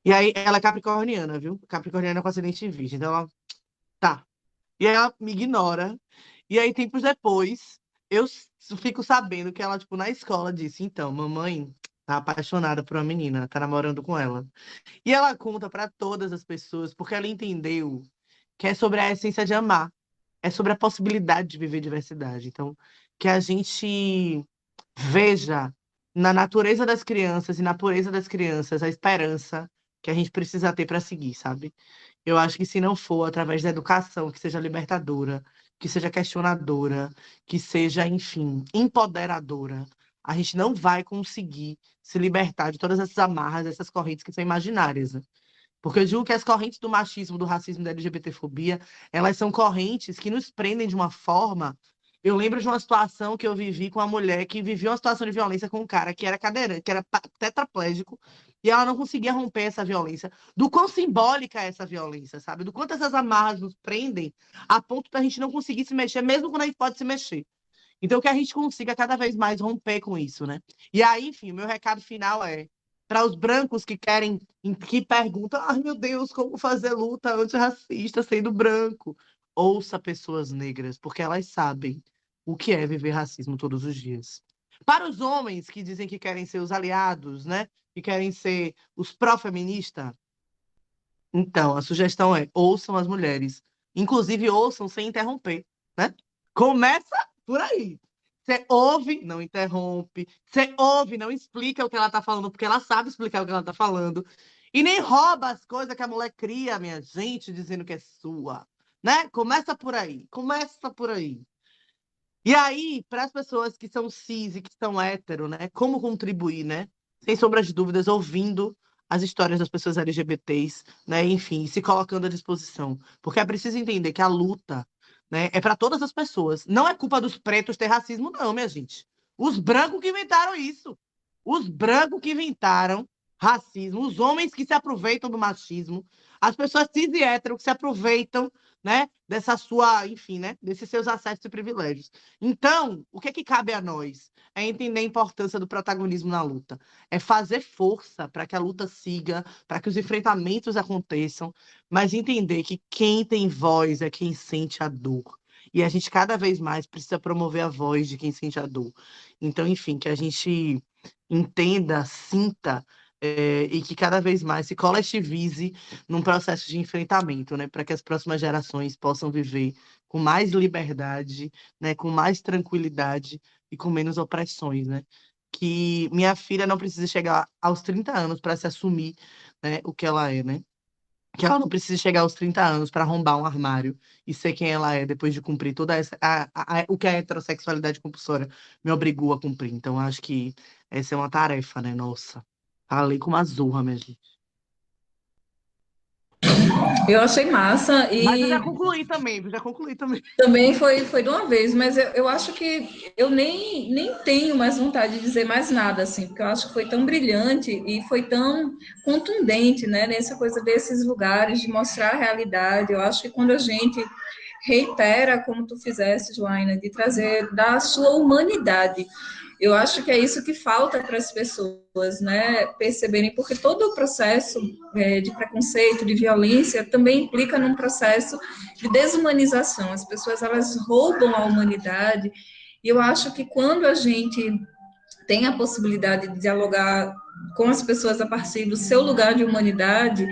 E aí ela é capricorniana, viu? Capricorniana com acidente em virgem. Então ela, tá. E aí ela me ignora. E aí, tempos depois, fico sabendo que ela, tipo, na escola disse, então, mamãe tá apaixonada por uma menina, tá namorando com ela. E ela conta pra todas as pessoas, porque ela entendeu que é sobre a essência de amar, é sobre a possibilidade de viver diversidade. Então, que a gente veja na natureza das crianças e na pureza das crianças a esperança que a gente precisa ter para seguir, sabe? Eu acho que se não for através da educação, que seja libertadora, que seja questionadora, que seja, enfim, empoderadora, a gente não vai conseguir se libertar de todas essas amarras, essas correntes que são imaginárias, né? Porque eu digo que as correntes do machismo, do racismo, da LGBTfobia, elas são correntes que nos prendem de uma forma. Eu lembro de uma situação que eu vivi com uma mulher que vivia uma situação de violência com um cara que era cadeirante, que era tetraplégico, e ela não conseguia romper essa violência. Do quão simbólica é essa violência, sabe? Do quanto essas amarras nos prendem a ponto da gente não conseguir se mexer, mesmo quando a gente pode se mexer. Então, que a gente consiga cada vez mais romper com isso, né? E aí, enfim, o meu recado final é para os brancos que querem, que perguntam, ai meu Deus, como fazer luta antirracista sendo branco? Ouça pessoas negras, porque elas sabem o que é viver racismo todos os dias. Para os homens que dizem que querem ser os aliados, né? Que querem ser os pró-feministas, então, a sugestão é ouçam as mulheres. Inclusive, ouçam sem interromper, né? Começa por aí. Você ouve, não interrompe. Você ouve, não explica o que ela tá falando, porque ela sabe explicar o que ela tá falando. E nem rouba as coisas que a mulher cria, minha gente, dizendo que é sua. Né? Começa por aí. Começa por aí. E aí, para as pessoas que são cis e que são hétero, né? Como contribuir, né? Sem sombra de dúvidas, ouvindo as histórias das pessoas LGBTs, né? Enfim, se colocando à disposição. Porque é preciso entender que a luta, né, é para todas as pessoas. Não é culpa dos pretos ter racismo, não, minha gente. Os brancos que inventaram isso. Os brancos que inventaram racismo, os homens que se aproveitam do machismo, as pessoas cis e hétero que se aproveitam, né, dessa sua, enfim, né, desses seus acessos e privilégios. Então, o que é que cabe a nós? É entender a importância do protagonismo na luta. É fazer força para que a luta siga, para que os enfrentamentos aconteçam, mas entender que quem tem voz é quem sente a dor. E a gente cada vez mais precisa promover a voz de quem sente a dor. Então, enfim, que a gente entenda, sinta, e que cada vez mais se coletivize num processo de enfrentamento, né, para que as próximas gerações possam viver com mais liberdade, né, com mais tranquilidade e com menos opressões, né? Que minha filha não precisa chegar aos 30 anos para se assumir, né, o que ela é, né? Que ela não precisa chegar aos 30 anos para arrombar um armário e ser quem ela é depois de cumprir toda o que a heterossexualidade compulsória me obrigou a cumprir. Então, acho que essa é uma tarefa, né? Nossa. Falei com uma zorra, minha gente. Eu achei massa Mas eu e já concluí também, eu já concluí também. também foi de uma vez, mas eu acho que eu nem tenho mais vontade de dizer mais nada, assim, porque eu acho que foi tão brilhante e foi tão contundente, né, nessa coisa desses lugares, de mostrar a realidade. Eu acho que quando a gente reitera, como tu fizeste, Joaina, de trazer da sua humanidade, eu acho que é isso que falta para as pessoas, né, perceberem, porque todo o processo de preconceito, de violência, também implica num processo de desumanização. As pessoas, elas roubam a humanidade, e eu acho que quando a gente tem a possibilidade de dialogar com as pessoas a partir do seu lugar de humanidade,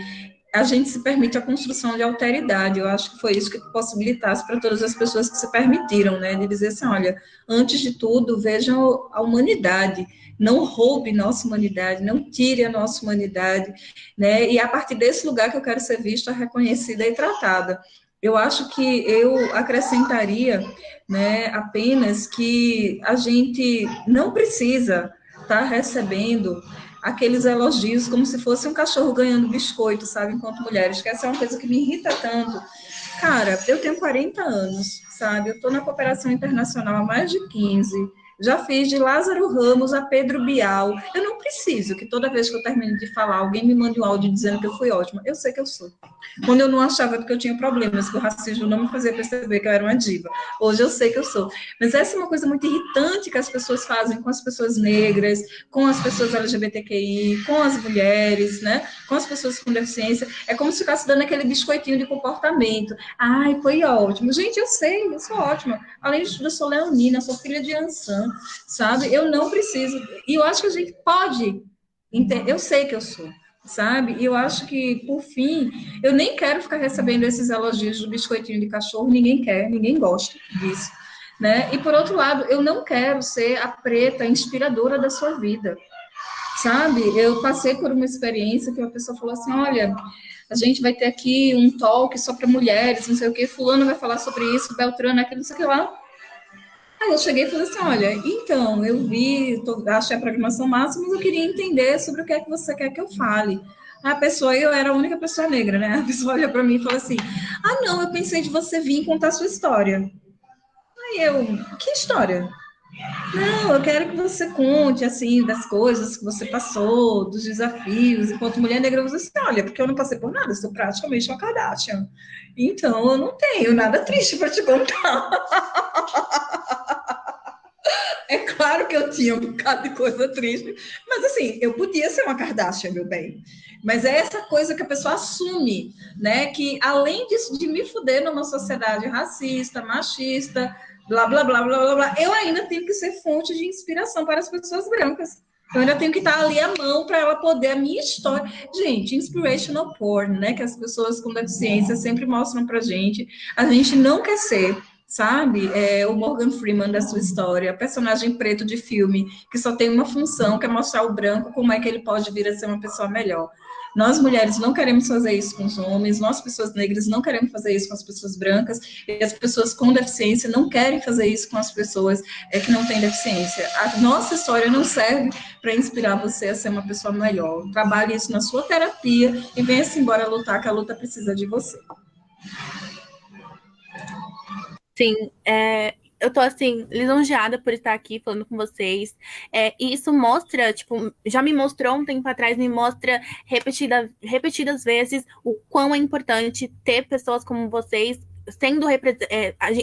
a gente se permite a construção de alteridade. Eu acho que foi isso que possibilitasse para todas as pessoas que se permitiram, né, de dizer assim, olha, antes de tudo, vejam a humanidade, não roube nossa humanidade, não tire a nossa humanidade, né, e é a partir desse lugar que eu quero ser vista, reconhecida e tratada. Eu acho que eu acrescentaria, né, apenas que a gente não precisa estar recebendo aqueles elogios como se fosse um cachorro ganhando biscoito, sabe, enquanto mulheres, que essa é uma coisa que me irrita tanto. Cara, eu tenho 40 anos, sabe, eu estou na cooperação internacional há mais de 15, Já fiz de Lázaro Ramos a Pedro Bial. Eu não preciso que toda vez que eu termino de falar, alguém me mande um áudio dizendo que eu fui ótima. Eu sei que eu sou. Quando eu não achava que eu tinha problemas, que o racismo não me fazia perceber que eu era uma diva. Hoje eu sei que eu sou. Mas essa é uma coisa muito irritante que as pessoas fazem com as pessoas negras, com as pessoas LGBTQI, com as mulheres, né? Com as pessoas com deficiência. É como se ficasse dando aquele biscoitinho de comportamento. Ai, foi ótimo. Gente, eu sei, eu sou ótima. Além de tudo, eu sou leonina, sou filha de Ansan, sabe? Eu não preciso. E eu acho que a gente pode. Eu sei que eu sou, sabe? E eu acho que, por fim, eu nem quero ficar recebendo esses elogios do biscoitinho de cachorro, ninguém quer, ninguém gosta disso, né? E, por outro lado, eu não quero ser a preta inspiradora da sua vida, sabe? Eu passei por uma experiência que uma pessoa falou assim, olha, a gente vai ter aqui um talk só para mulheres, não sei o quê, fulano vai falar sobre isso, Beltrano, aquilo, não sei o que lá. Aí eu cheguei e falei assim, olha, então, eu vi, achei a programação massa, mas eu queria entender sobre o que é que você quer que eu fale. A pessoa, eu era a única pessoa negra, né? A pessoa olhou para mim e falou assim, ah, não, eu pensei de você vir contar sua história. Aí eu, que história? Não, eu quero que você conte, assim, das coisas que você passou, dos desafios, enquanto mulher negra, você assim, olha, porque eu não passei por nada, eu sou praticamente uma Kardashian. Então, eu não tenho nada triste para te contar. É claro que eu tinha um bocado de coisa triste, mas assim, eu podia ser uma Kardashian, meu bem. Mas é essa coisa que a pessoa assume, né? Que além disso, de me fuder numa sociedade racista, machista, blá, blá, blá, blá, blá, blá, eu ainda tenho que ser fonte de inspiração para as pessoas brancas. Eu ainda tenho que estar ali à mão para ela poder, a minha história. Gente, inspirational porn, né? Que as pessoas com deficiência sempre mostram pra gente. A gente não quer ser, sabe? O Morgan Freeman da sua história, personagem preto de filme, que só tem uma função, que é mostrar o branco como é que ele pode vir a ser uma pessoa melhor. Nós, mulheres, não queremos fazer isso com os homens, nós, pessoas negras, não queremos fazer isso com as pessoas brancas, e as pessoas com deficiência não querem fazer isso com as pessoas que não têm deficiência. A nossa história não serve para inspirar você a ser uma pessoa melhor. Trabalhe isso na sua terapia e venha-se embora lutar, que a luta precisa de você. Sim, eu tô, assim, lisonjeada por estar aqui falando com vocês. E isso mostra, tipo, já me mostrou um tempo atrás, me mostra repetidas vezes o quão é importante ter pessoas como vocês sendo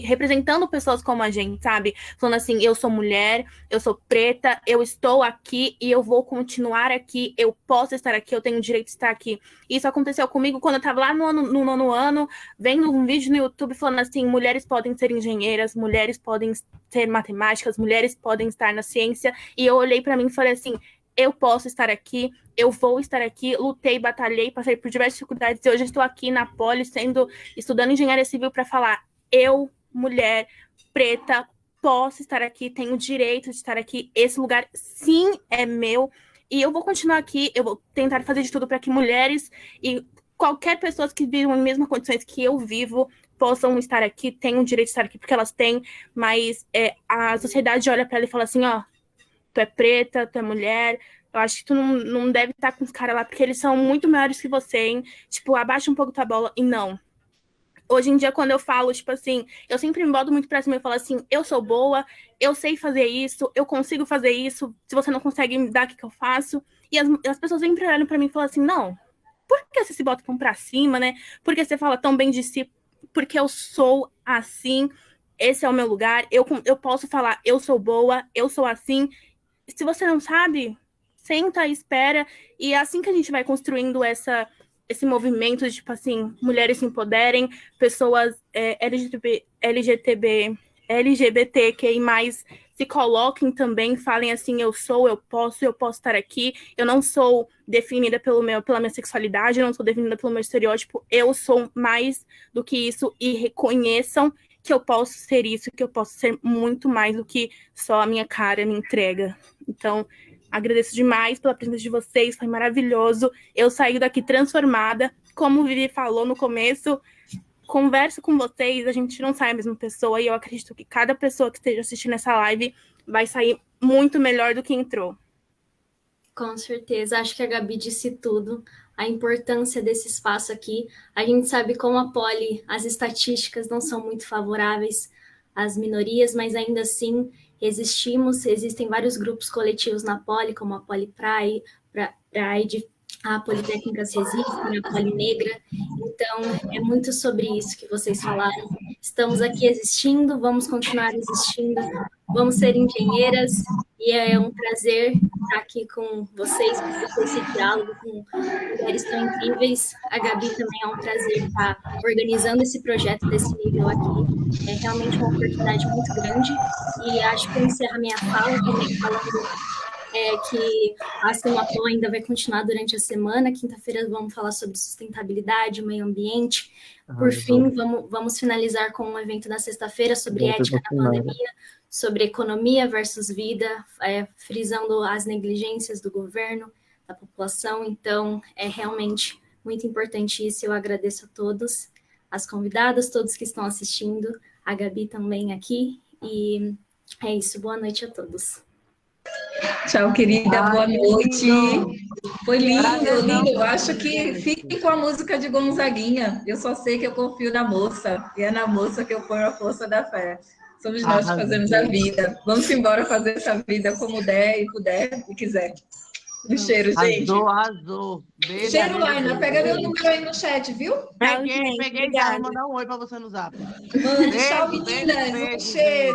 representando pessoas como a gente, sabe? Falando assim, eu sou mulher, eu sou preta, eu estou aqui e eu vou continuar aqui, eu posso estar aqui, eu tenho o direito de estar aqui. Isso aconteceu comigo quando eu estava lá no nono ano, vendo um vídeo no YouTube falando assim, mulheres podem ser engenheiras, mulheres podem ser matemáticas, mulheres podem estar na ciência, e eu olhei para mim e falei assim, eu posso estar aqui, eu vou estar aqui, lutei, batalhei, passei por diversas dificuldades, e hoje estou aqui na Poli, estudando engenharia civil para falar, eu, mulher, preta, posso estar aqui, tenho o direito de estar aqui, esse lugar sim é meu, e eu vou continuar aqui, eu vou tentar fazer de tudo para que mulheres e qualquer pessoa que vivam em mesmas condições que eu vivo possam estar aqui, tenham o direito de estar aqui, porque elas têm, mas a sociedade olha para ela e fala assim, ó, tu é preta, tu é mulher, eu acho que tu não deve estar com os caras lá, porque eles são muito maiores que você, hein? Tipo, abaixa um pouco tua bola, e não. Hoje em dia, quando eu falo, tipo assim, eu sempre me boto muito pra cima e falo assim, eu sou boa, eu sei fazer isso, eu consigo fazer isso, se você não consegue me dar, o que eu faço? E as pessoas sempre olham pra mim e falam assim, não, por que você se bota tão pra cima, né? Por que você fala tão bem de si? Porque eu sou assim, esse é o meu lugar, eu posso falar, eu sou boa, eu sou assim. Se você não sabe, senta, espera, e é assim que a gente vai construindo esse movimento de, tipo assim, mulheres se empoderem, pessoas LGBTQI+, se coloquem também, falem assim, eu posso estar aqui, eu não sou definida pela minha sexualidade, eu não sou definida pelo meu estereótipo, eu sou mais do que isso, e reconheçam que eu posso ser isso, que eu posso ser muito mais do que só a minha cara me entrega. Então, agradeço demais pela presença de vocês, foi maravilhoso. Eu saí daqui transformada, como o Vivi falou no começo, converso com vocês, a gente não sai a mesma pessoa, e eu acredito que cada pessoa que esteja assistindo essa live vai sair muito melhor do que entrou. Com certeza, acho que a Gabi disse tudo, a importância desse espaço aqui. A gente sabe como a Poli, as estatísticas não são muito favoráveis às minorias, mas ainda assim resistimos. Existem vários grupos coletivos na Poli, como a Poli Pride, a Politécnicas Resistem, a Poli Negra. Então, é muito sobre isso que vocês falaram. Estamos aqui existindo, vamos continuar existindo, vamos ser engenheiras, e é um prazer estar aqui com vocês, com esse diálogo, com mulheres tão incríveis. A Gabi também é um prazer estar organizando esse projeto desse nível aqui. É realmente uma oportunidade muito grande, e acho que eu encerro a minha fala também falando que a Semapol ainda vai continuar durante a semana. Quinta-feira vamos falar sobre sustentabilidade, meio ambiente. Por fim, vamos finalizar com um evento na sexta-feira sobre ética na pandemia, sobre economia versus vida, frisando as negligências do governo, da população. Então, é realmente muito importante isso. Eu agradeço a todos, as convidadas, todos que estão assistindo, a Gabi também aqui. E é isso. Boa noite a todos. Tchau, querida, boa noite. Foi lindo, lindo. Eu acho que fique com a música de Gonzaguinha. Eu só sei que eu confio na moça, e é na moça que eu ponho a força da fé. Somos nós que fazemos a vida. Vamos embora fazer essa vida como der e puder e quiser. Um cheiro, gente. Arrasou. Beijo. Cheiro, Laina. Pega meu número aí no chat, viu? Peguei já. Vou mandar um oi pra você no zap. Tchau, meninas. Um cheiro.